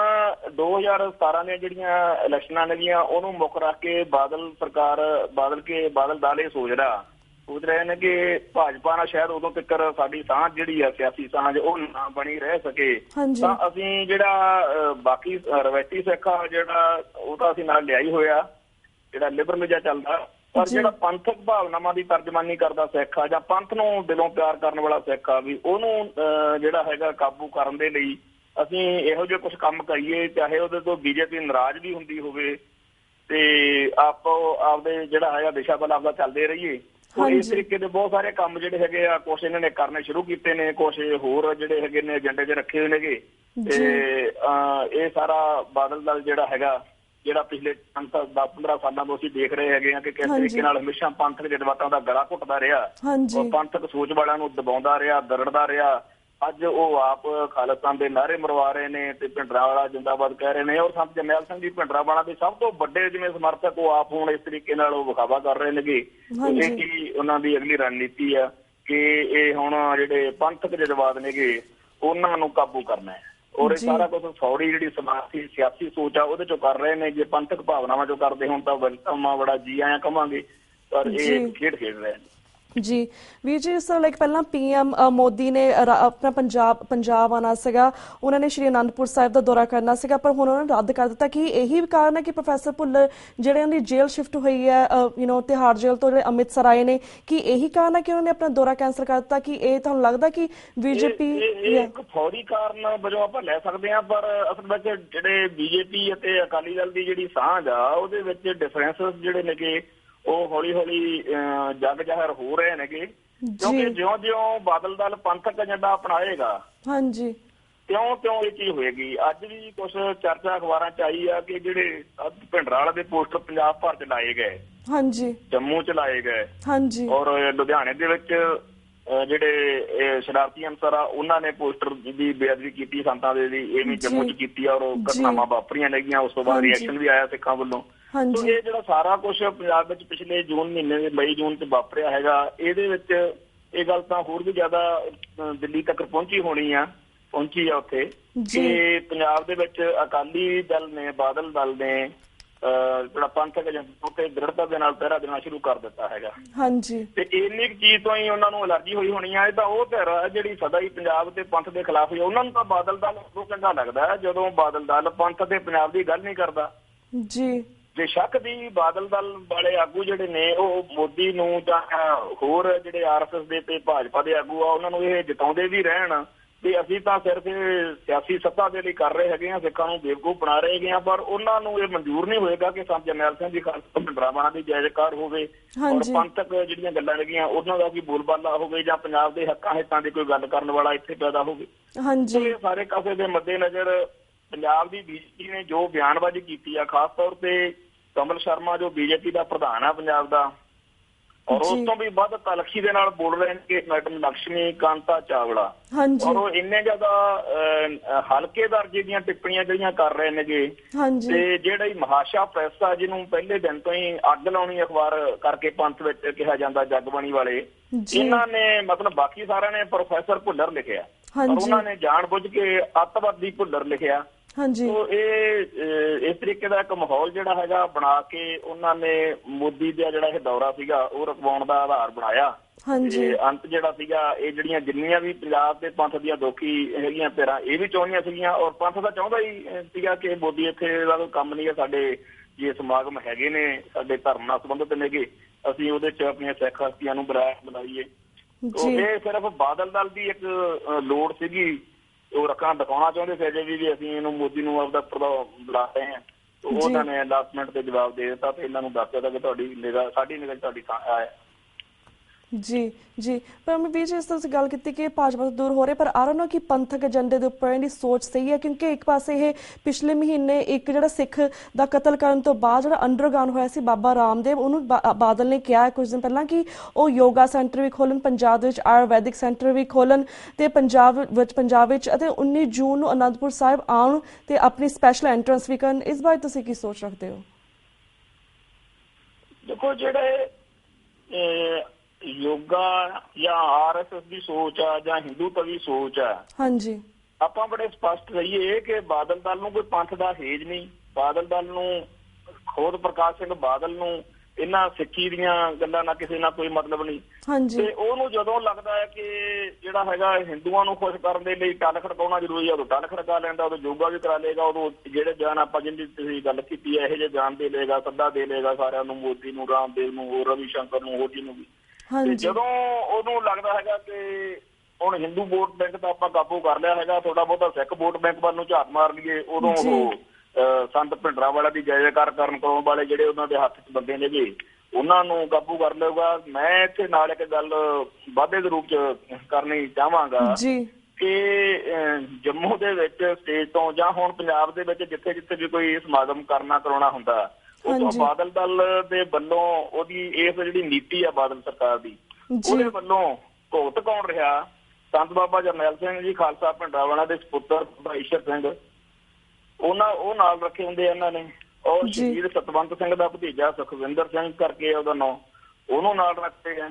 2017 ਦੀਆਂ ਜਿਹੜੀਆਂ ਇਲੈਕਸ਼ਨਾਂ ਨੇਗੀਆਂ ਉਹਨੂੰ ਮੁੱਖ ਰੱਖ ਕੇ ਬਾਦਲ ਸਰਕਾਰ ਬਾਦਲ ਦਲ ਇਹ ਸੋਚ ਰਹੇ ਨੇ ਕਿ ਭਾਜਪਾ ਨਾਲ ਸ਼ਾਇਦ ਉਦੋਂ ਤੱਕ ਸਾਡੀ ਸਾਂਝ ਜਿਹੜੀ ਆ ਸਿਆਸੀ ਸਾਂਝ ਉਹ ਨਾ ਬਣੀ ਰਹਿ ਸਕੇ, ਤਾਂ ਅਸੀਂ ਜਿਹੜਾ ਬਾਕੀ ਰਵਾਇਤੀ ਸਿੱਖ ਆ ਜਿਹੜਾ ਉਹ ਤਾਂ ਅਸੀਂ ਨਾਲ ਲਿਆਈ ਹੋਇਆ ਜਿਹੜਾ ਲਿਬਰਲ ਜਿਹਾ ਚੱਲਦਾ, ਪਰ ਜਿਹੜਾ ਪੰਥਕ ਭਾਵਨਾਵਾਂ ਦੀ ਤਰਜਮਾਨੀ ਕਰਦਾ ਸਿੱਖ ਆ ਜਾਂ ਪੰਥ ਨੂੰ ਦਿਲੋਂ ਪਿਆਰ ਕਰਨ ਵਾਲਾ ਸਿੱਖ ਆ ਵੀ ਉਹਨੂੰ ਜਿਹੜਾ ਹੈਗਾ ਕਾਬੂ ਕਰਨ ਦੇ ਲਈ ਅਸੀਂ ਇਹੋ ਜਿਹੇ ਕੁਝ ਕੰਮ ਕਰੀਏ, ਚਾਹੇ ਉਹਦੇ ਤੋਂ ਬੀਜੇਪੀ ਨਾਰਾਜ਼ ਵੀ ਹੁੰਦੀ ਹੋਵੇ ਤੇ ਆਪਦੇ ਜਿਹੜਾ ਹੈਗਾ ਦਿਸ਼ਾ ਵੱਲ ਆਪਦਾ ਚੱਲਦੇ ਰਹੀਏ। ਇਸ ਤਰੀਕੇ ਦੇ ਬਹੁਤ ਸਾਰੇ ਕੰਮ ਜਿਹੜੇ ਹੈਗੇ ਆ, ਕੁਛ ਇਹਨਾਂ ਨੇ ਕਰਨੇ ਸ਼ੁਰੂ ਕੀਤੇ ਨੇ, ਕੁਛ ਹੋਰ ਜਿਹੜੇ ਹੈਗੇ ਨੇ ਏਜੰਡੇ 'ਚ ਰੱਖੇ ਹੋਏ ਨੇਗੇ। ਤੇ ਇਹ ਸਾਰਾ ਬਾਦਲ ਦਲ ਜਿਹੜਾ ਹੈਗਾ, ਜਿਹੜਾ ਪਿਛਲੇ 10-15 ਸਾਲਾਂ ਤੋਂ ਅਸੀਂ ਦੇਖ ਰਹੇ ਹੈਗੇ ਆ ਕਿ ਕਿਸ ਤਰੀਕੇ ਨਾਲ ਹਮੇਸ਼ਾ ਪੰਥਕ ਜਜ਼ਬਾਤਾਂ ਦਾ ਗਲਾ ਘੁੱਟਦਾ ਰਿਹਾ ਔਰ ਪੰਥਕ ਸੋਚ ਵਾਲਿਆਂ ਨੂੰ ਦਬਾਉਂਦਾ ਰਿਹਾ, ਦਰੜਦਾ ਰਿਹਾ। ਅੱਜ ਉਹ ਆਪ ਖਾਲਿਸਤਾਨ ਦੇ ਨਾਅਰੇ ਮਰਵਾ ਰਹੇ ਨੇ ਤੇ ਭਿੰਡਰਾਂਵਾਲਾ ਜਿੰਦਾਬਾਦ ਕਹਿ ਰਹੇ ਨੇ। ਔਰ ਸੰਤ ਜਰਨੈਲ ਸਿੰਘ ਜੀ ਭਿੰਡਰਾਂਵਾਲਾ ਦੇ ਸਭ ਤੋਂ ਵੱਡੇ ਜਿਵੇਂ ਸਮਰਥਕ ਉਹ ਆਪ ਹੁਣ ਇਸ ਤਰੀਕੇ ਨਾਲ ਉਹ ਵਿਖਾਵਾ ਕਰ ਰਹੇ ਨੇਗੇ। ਇਹ ਕੀ ਉਹਨਾਂ ਦੀ ਅਗਲੀ ਰਣਨੀਤੀ ਆ ਕਿ ਇਹ ਹੁਣ ਜਿਹੜੇ ਪੰਥਕ ਜਜ਼ਬਾਤ ਨੇਗੇ ਉਹਨਾਂ ਨੂੰ ਕਾਬੂ ਕਰਨਾ ਹੈ। ਔਰ ਇਹ ਸਾਰਾ ਕੁਝ ਸੌੜੀ ਜਿਹੜੀ ਸਮਾਜੀ ਸਿਆਸੀ ਸੋਚ ਆ ਉਹਦੇ ਚੋਂ ਕਰ ਰਹੇ ਨੇ। ਜੇ ਪੰਥਕ ਭਾਵਨਾਵਾਂ ਚੋਂ ਕਰਦੇ ਹੁਣ ਤਾਂ ਵੈਲਕਮ ਆ, ਬੜਾ ਜੀ ਆਇਆਂ ਕਵਾਂਗੇ, ਪਰ ਇਹ ਖੇਡ ਖੇਡ ਰਹੇ ਨੇ। ਜੀ ਵੀਰ ਜੀ, ਇਸ ਤਰ੍ਹਾਂ ਪਹਿਲਾਂ PM ਮੋਦੀ ਨੇ ਆਪਣਾ ਪੰਜਾਬ ਆਉਣਾ ਸੀਗਾ, ਉਹਨਾਂ ਨੇ ਸ਼੍ਰੀ ਅਨੰਦਪੁਰ ਸਾਹਿਬ ਦਾ ਦੌਰਾ ਕਰਨਾ ਸੀਗਾ, ਪਰ ਹੁਣ ਉਹਨਾਂ ਨੇ ਰੱਦ ਕਰ ਦਿੱਤਾ। ਕਿ ਇਹੀ ਕਾਰਨ ਹੈ ਕਿ ਪ੍ਰੋਫੈਸਰ ਭੁੱਲਰ ਜਿਹੜੇ ਉਹਨਾਂ ਦੀ ਜੇਲ੍ਹ ਸ਼ਿਫਟ ਹੋਈ ਹੈ ਤਿਹਾੜ ਜੇਲ੍ਹ ਤੋਂ ਜਿਹੜੇ ਅੰਮ੍ਰਿਤਸਰ ਆਏ ਨੇ, ਕਿ ਇਹੀ ਕਾਰਨ ਹੈ ਕਿ ਉਹਨਾਂ ਨੇ ਆਪਣਾ ਦੌਰਾ ਕੈਂਸਲ ਕਰ ਦਿੱਤਾ? ਕਿ ਇਹ ਤੁਹਾਨੂੰ ਲੱਗਦਾ ਕਿ BJP ਇੱਕ ਫੌਰੀ ਕਾਰਨ ਵਜੋਂ ਆਪਾਂ ਲੈ ਸਕਦੇ ਹਾਂ, ਪਰ ਅਸਲ ਵਿੱਚ ਜਿਹੜੇ BJP ਅਤੇ ਅਕਾਲੀ ਦਲ ਦੀ ਜਿਹੜੀ ਸਾਂਝ ਆ ਉਹਦੇ ਵਿੱਚ ਡਿਫਰੈਂਸਿਸ ਜਿਹੜੇ ਨੇਗੇ ਉਹ ਹੌਲੀ ਹੌਲੀ ਜਗ ਜ਼ਾਹਰ ਹੋ ਰਹੇ ਨੇਗੇ। ਕਿਉਂਕਿ ਜਿਉਂ ਬਾਦਲ ਦਲ ਪੰਥਕ ਏਜੰਡਾ ਅਪਣਾਏਗਾ ਤਿਉਂ ਇਹ ਚੀਜ਼ ਹੋਏਗੀ। ਅੱਜ ਵੀ ਕੁਛ ਚਰਚਾ ਅਖਬਾਰਾਂ 'ਚ ਆਈ ਆ ਕਿ ਜਿਹੜੇ ਭਿੰਡਰਾਂਵਾਲਾ ਦੇ ਪੋਸਟਰ ਪੰਜਾਬ ਭਰ 'ਚ ਲਾਏ ਗਏ, ਜੰਮੂ 'ਚ ਲਾਏ ਗਏ ਔਰ ਲੁਧਿਆਣੇ ਦੇ ਵਿੱਚ ਜਿਹੜੇ ਸ਼ਰਾਰਤੀ ਅਨਸਰ ਆ ਉਹਨਾਂ ਨੇ ਪੋਸਟਰ ਦੀ ਬੇਅਦਬੀ ਕੀਤੀ ਸੰਤਾਂ ਦੇ ਦੀ, ਇਹ ਵੀ ਜੰਮੂ 'ਚ ਕੀਤੀ ਔਰ ਘਟਨਾਵਾਂ ਵਾਪਰੀਆਂ ਨੇਗੀਆਂ। ਉਸ ਤੋਂ ਬਾਅਦ ਰਿਐਕਸ਼ਨ ਵੀ ਆਇਆ ਸਿੱਖਾਂ ਵੱਲੋਂ। ਇਹ ਜਿਹੜਾ ਸਾਰਾ ਕੁਛ ਪੰਜਾਬ ਵਿੱਚ ਪਿਛਲੇ ਜੂਨ ਮਹੀਨੇ ਦੇ ਮਈ ਜੂਨ 'ਚ ਵਾਪਰਿਆ ਹੈਗਾ, ਇਹਦੇ ਵਿੱਚ ਇਹ ਗੱਲ ਤਾਂ ਹੋਰ ਵੀ ਜ਼ਿਆਦਾ ਦਿੱਲੀ ਤੱਕ ਪਹੁੰਚੀ ਆ ਉੱਥੇ ਕਿ ਪੰਜਾਬ ਦੇ ਵਿੱਚ ਅਕਾਲੀ ਦਲ ਨੇ, ਬਾਦਲ ਦਲ ਨੇ ਜਿਹੜਾ ਪੰਥਕ ਏਜੰਡਾ ਉੱਤੇ ਦ੍ਰਿੜਤਾ ਦੇ ਨਾਲ ਪਹਿਰਾ ਦੇਣਾ ਸ਼ੁਰੂ ਕਰ ਦਿੱਤਾ ਹੈਗਾ। ਤੇ ਇੰਨੀ ਚੀਜ਼ ਤੋਂ ਹੀ ਉਹਨਾਂ ਨੂੰ ਐਲਰਜੀ ਹੋਈ ਹੋਣੀ ਆ। ਇਹ ਤਾਂ ਉਹ ਧਿਰ ਆ ਜਿਹੜੀ ਸਦਾ ਹੀ ਪੰਜਾਬ ਤੇ ਪੰਥ ਦੇ ਖਿਲਾਫ ਹੋਈ। ਉਹਨਾਂ ਨੂੰ ਤਾਂ ਬਾਦਲ ਦਲ ਉਦੋਂ ਚੰਗਾ ਲੱਗਦਾ ਹੈ ਜਦੋਂ ਬਾਦਲ ਦਲ ਪੰਥ ਤੇ ਪੰਜਾਬ ਦੀ ਗੱਲ ਨਹੀਂ ਕਰਦਾ। ਜੇ ਸ਼ੱਕ ਦੀ ਬਾਦਲ ਦਲ ਵਾਲੇ ਆਗੂ ਜਿਹੜੇ ਨੇ ਉਹ ਮੋਦੀ ਨੂੰ ਜਾਂ ਹੋਰ ਜਿਹੜੇ RSS ਦੇ ਤੇ ਭਾਜਪਾ ਦੇ ਆਗੂ ਆ ਉਹਨਾਂ ਨੂੰ ਇਹ ਜਤਾਉਂਦੇ ਵੀ ਰਹਿਣ ਵੀ ਅਸੀਂ ਤਾਂ ਸਿਰਫ ਸਿਆਸੀ ਸੱਤਾ ਦੇ ਲਈ ਕਰ ਰਹੇ ਹੈਗੇ ਆ, ਸਿੱਖਾਂ ਨੂੰ ਬੇਵਕੂਫ ਬਣਾ ਰਹੇ ਹੈਗੇ ਆ, ਪਰ ਉਹਨਾਂ ਨੂੰ ਇਹ ਮਨਜ਼ੂਰ ਨਹੀਂ ਹੋਏਗਾ ਕਿ ਸੰਤ ਜਰਨੈਲ ਸਿੰਘ ਜੀ ਖਾਲਸਾ ਭਿੰਡਰਾਂਵਾਲਾ ਦੀ ਜੈਕਾਰ ਹੋਵੇ ਔਰ ਪੰਥਕ ਜਿਹੜੀਆਂ ਗੱਲਾਂ ਹੈਗੀਆਂ ਉਹਨਾਂ ਦਾ ਕੋਈ ਬੋਲਬਾਲਾ ਹੋਵੇ ਜਾਂ ਪੰਜਾਬ ਦੇ ਹੱਕਾਂ ਹਿੱਤਾਂ ਦੀ ਕੋਈ ਗੱਲ ਕਰਨ ਵਾਲਾ ਇੱਥੇ ਪੈਦਾ ਹੋਵੇ। ਇਹ ਸਾਰੇ ਕਾਸੇ ਦੇ ਮੱਦੇਨਜ਼ਰ ਪੰਜਾਬ ਦੀ BJP ਨੇ ਜੋ ਬਿਆਨਬਾਜ਼ੀ ਕੀਤੀ ਆ, ਖਾਸ ਤੌਰ ਤੇ ਕਮਲ ਸ਼ਰਮਾ ਜੋ BJP ਦਾ ਪ੍ਰਧਾਨ ਆ ਪੰਜਾਬ ਦਾ, ਔਰ ਉਸ ਤੋਂ ਵੀ ਵੱਧ ਤਲਖੀ ਦੇ ਨਾਲ ਬੋਲ ਰਹੇ ਨੇ ਕਿ ਮੈਡਮ ਲਕਸ਼ਮੀ ਕਾਂਤਾ ਚਾਵਲਾ, ਔਰ ਉਹ ਇੰਨੇ ਜ਼ਿਆਦਾ ਹਲਕੇ ਦਰਜੇ ਦੀਆਂ ਟਿੱਪਣੀਆਂ ਜਿਹੜੀਆਂ ਕਰ ਰਹੇ ਨੇਗੇ। ਤੇ ਜਿਹੜਾ ਮਹਾਸ਼ਾ ਪ੍ਰੈਸ ਆ ਜਿਹਨੂੰ ਪਹਿਲੇ ਦਿਨ ਤੋਂ ਹੀ ਅੱਗ ਲਾਉਣੀ ਅਖਬਾਰ ਕਰਕੇ ਪੰਥ ਵਿੱਚ ਕਿਹਾ ਜਾਂਦਾ, ਜਗਬਾਣੀ ਵਾਲੇ, ਇਹਨਾਂ ਨੇ ਮਤਲਬ ਬਾਕੀ ਸਾਰਿਆਂ ਨੇ ਪ੍ਰੋਫੈਸਰ ਭੁੱਲਰ ਲਿਖਿਆ ਔਰ ਉਹਨਾਂ ਨੇ ਜਾਣ ਬੁੱਝ ਕੇ ਅੱਤਵਾਦੀ ਭੁੱਲਰ ਲਿਖਿਆ। ਇਹ ਇਸ ਤਰੀਕੇ ਦਾ ਇੱਕ ਮਾਹੌਲ ਜਿਹੜਾ ਹੈਗਾ ਬਣਾ ਕੇ ਉਹਨਾਂ ਨੇ ਮੋਦੀ ਦਾ ਜਿਹੜਾ ਇਹ ਦੌਰਾ ਸੀਗਾ ਉਹ ਰੁਕਵਾਉਣ ਦਾ ਆਧਾਰ ਬਣਾਇਆ। ਅੰਤ ਜਿਹੜਾ ਸੀਗਾ ਇਹ ਜਿਹੜੀਆਂ ਜਿੰਨੀਆਂ ਵੀ ਪੰਜਾਬ ਦੇ ਪੰਥ ਦੀਆਂ ਦੋਖੀ ਹੈਗੀਆਂ ਧਿਰਾਂ ਇਹ ਵੀ ਚਾਹੁੰਦੀਆਂ ਸੀਗੀਆਂ ਔਰ ਪੰਥ ਦਾ ਚਾਹੁੰਦਾ ਹੀ ਸੀਗਾ ਕਿ ਮੋਦੀ ਇੱਥੇ ਦਾ ਕੋਈ ਕੰਮ ਨਹੀਂ ਹੈ, ਸਾਡੇ ਜੇ ਸਮਾਗਮ ਹੈਗੇ ਨੇ ਸਾਡੇ ਧਰਮ ਨਾਲ ਸੰਬੰਧਿਤ ਨੇਗੇ, ਅਸੀਂ ਉਹਦੇ 'ਚ ਆਪਣੀਆਂ ਸਿੱਖ ਹਸਤੀਆਂ ਨੂੰ ਬੁਲਾਈਏ। ਇਹ ਸਿਰਫ ਬਾਦਲ ਦਲ ਦੀ ਇੱਕ ਲੋੜ ਸੀਗੀ, ਉਹ ਰੱਖਣਾ ਦਿਖਾਉਣਾ ਚਾਹੁੰਦੇ ਸੀ ਅਜੇ ਵੀ ਅਸੀਂ ਇਹਨੂੰ ਮੋਦੀ ਨੂੰ ਆਪਦਾ ਬੁਲਾ ਰਹੇ ਹਾਂ। ਉਹਨਾਂ ਨੇ ਲਾਸਟ ਮਿੰਟ ਤੇ ਜਵਾਬ ਦੇ ਦਿੱਤਾ ਤੇ ਇਹਨਾਂ ਨੂੰ ਦੱਸ ਦਿੱਤਾ ਕਿ ਤੁਹਾਡੀ ਨਿਗਾਹ ਸਾਡੀ ਨਿਗਾਹ ਤੁਹਾਡੀ ਹੈ। ਪਰ ਮੈਂ ਵੀਰ ਜੀ ਇਸ ਤਰ੍ਹਾਂ ਗੱਲ ਕੀਤੀ ਕਿ ਭਾਜਪਾ ਤੋਂ ਦੂਰ ਹੋ ਰਹੇ, ਪਰ ਆਰ ਨੋ ਕਿ ਪੰਥਕ ਏਜੰਡੇ ਦੇ ਉੱਪਰ ਇਹਦੀ ਸੋਚ ਸਹੀ ਹੈ, ਕਿਉਂਕਿ ਇੱਕ ਪਾਸੇ ਇਹ ਪਿਛਲੇ ਮਹੀਨੇ ਇੱਕ ਜਿਹੜਾ ਸਿੱਖ ਦਾ ਕਤਲ ਕਰਨ ਤੋਂ ਬਾਅਦ ਜਿਹੜਾ ਅੰਡਰਗਰਾਊਂਡ ਹੋਇਆ ਸੀ ਬਾਬਾ ਰਾਮਦੇਵ, ਉਹਨੂੰ ਬਾਦਲ ਨੇ ਕਿਹਾ ਕੁਝ ਦਿਨ ਪਹਿਲਾਂ ਕਿ ਉਹ ਯੋਗਾ ਸੈਂਟਰ ਵੀ ਖੋਲ੍ਹਣ, ਪੰਜਾਬ ਦੇ ਵਿੱਚ ਆਯੁਰਵੈਦਿਕ ਸੈਂਟਰ ਵੀ ਖੋਲ੍ਹਣ ਤੇ ਪੰਜਾਬ ਵਿੱਚ ਅਤੇ 19 ਜੂਨ ਨੂੰ ਅਨੰਦਪੁਰ ਸਾਹਿਬ ਆਉਣ ਤੇ ਆਪਣੀ ਸਪੈਸ਼ਲ ਐਂਟਰੈਂਸ ਵੀ ਕਰਨ। ਇਸ ਬਾਰੇ ਤੁਸੀਂ ਕੀ ਸੋਚ ਰੱਖਦੇ ਹੋ? ਦੇਖੋ, ਜਿਹੜੇ ਯੋਗਾ ਜਾਂ RSS ਦੀ ਸੋਚ ਆ ਜਾਂ ਹਿੰਦੂਤਵੀ ਸੋਚ ਆ, ਆਪਾਂ ਬੜੇ ਸਪਸ਼ਟ ਰਹੀਏ ਕਿ ਬਾਦਲ ਦਲ ਨੂੰ ਕੋਈ ਪੰਥ ਦਾ ਹੇਜ ਨਹੀਂ। ਬਾਦਲ ਦਲ ਨੂੰ ਖੁਦ ਪ੍ਰਕਾਸ਼ ਸਿੰਘ ਬਾਦਲ ਨੂੰ ਇਹਨਾਂ ਸਿੱਖੀ ਦੀਆਂ ਗੱਲਾਂ ਨਾਲ ਕਿਸੇ ਨਾਲ ਕੋਈ ਮਤਲਬ ਨਹੀਂ। ਤੇ ਉਹਨੂੰ ਜਦੋਂ ਲੱਗਦਾ ਹੈ ਕਿ ਜਿਹੜਾ ਹੈਗਾ ਹਿੰਦੂਆਂ ਨੂੰ ਖੁਸ਼ ਕਰਨ ਦੇ ਲਈ ਟੱਲ ਖੜਕਾਉਣਾ ਜ਼ਰੂਰੀ ਹੈ, ਉਦੋਂ ਟੱਲ ਖੜਕਾ ਲੈਂਦਾ, ਉਦੋਂ ਯੋਗਾ ਵੀ ਕਰਾ ਲਏਗਾ, ਉਦੋਂ ਜਿਹੜੇ ਬਿਆਨ ਆਪਾਂ ਜਿਹਦੀ ਤੁਸੀਂ ਗੱਲ ਕੀਤੀ ਹੈ ਇਹੋ ਜਿਹੇ ਬਿਆਨ ਦੇ ਲਏਗਾ, ਸੱਦਾ ਦੇ ਲਏਗਾ ਸਾਰਿਆਂ ਨੂੰ, ਮੋਦੀ ਨੂੰ, ਰਾਮਦੇਵ ਨੂੰ, ਹੋਰ ਰਵੀ ਸ਼ੰਕਰ ਨੂੰ, ਹੋਰ ਜਿਹਨੂੰ ਵੀ। ਤੇ ਜਦੋਂ ਉਹਨੂੰ ਲੱਗਦਾ ਹੈਗਾ ਕਿ ਹੁਣ ਹਿੰਦੂ ਵੋਟ ਬੈਂਕ ਤਾਂ ਆਪਾਂ ਕਾਬੂ ਕਰ ਲਿਆ ਹੈਗਾ, ਥੋੜਾ ਬਹੁਤਾ ਸਿੱਖ ਵੋਟ ਬੈਂਕ ਵੱਲ ਨੂੰ ਝਾਤ ਮਾਰ ਲਈਏ, ਉਦੋਂ ਉਹ ਸੰਤ ਭਿੰਡਰਾਂਵਾਲਾ ਦੀ ਜੈ ਜੈਕਾਰ ਕਰਨ ਕਰਾਉਣ ਵਾਲੇ ਜਿਹੜੇ ਉਹਨਾਂ ਦੇ ਹੱਥ 'ਚ ਬੰਦੇ ਨੇਗੇ ਉਹਨਾਂ ਨੂੰ ਕਾਬੂ ਕਰ ਲਊਗਾ। ਮੈਂ ਇੱਥੇ ਨਾਲ ਇੱਕ ਗੱਲ ਵਾਧੇ ਦੇ ਰੂਪ 'ਚ ਕਰਨੀ ਚਾਹਾਂਗਾ ਕਿ ਜੰਮੂ ਦੇ ਵਿੱਚ ਸਟੇਜ ਤੋਂ ਜਾਂ ਹੁਣ ਪੰਜਾਬ ਦੇ ਵਿੱਚ ਜਿੱਥੇ ਜਿੱਥੇ ਵੀ ਕੋਈ ਸਮਾਗਮ ਕਰਾਉਣਾ ਹੁੰਦਾ, ਉਦੋਂ ਬਾਦਲ ਦਲ ਦੇ ਵੱਲੋਂ ਉਹਦੀ ਇਸ ਜਿਹੜੀ ਨੀਤੀ ਆ ਬਾਦਲ ਸਰਕਾਰ ਦੀ, ਉਹਦੇ ਵੱਲੋਂ ਭੁਗਤ ਕੌਣ ਰਿਹਾ? ਸੰਤ ਬਾਬਾ ਜਰਨੈਲ ਸਿੰਘ ਜੀ ਖਾਲਸਾ ਭਿੰਡਰਾਂਵਾਲਾ ਦੇ ਸਪੁੱਤਰ ਭਾਈ ਈਸ਼ਰ ਸਿੰਘ, ਉਹ ਨਾਲ ਰੱਖੇ ਹੁੰਦੇ ਆ ਇਹਨਾਂ ਨੇ, ਔਰ ਸ਼ਹੀਦ ਸਤਵੰਤ ਸਿੰਘ ਦਾ ਭਤੀਜਾ ਸੁਖਵਿੰਦਰ ਸਿੰਘ ਕਰਕੇ ਉਹਦਾ ਨਾਂ, ਉਹਨੂੰ ਨਾਲ ਰੱਖਦੇ ਆ,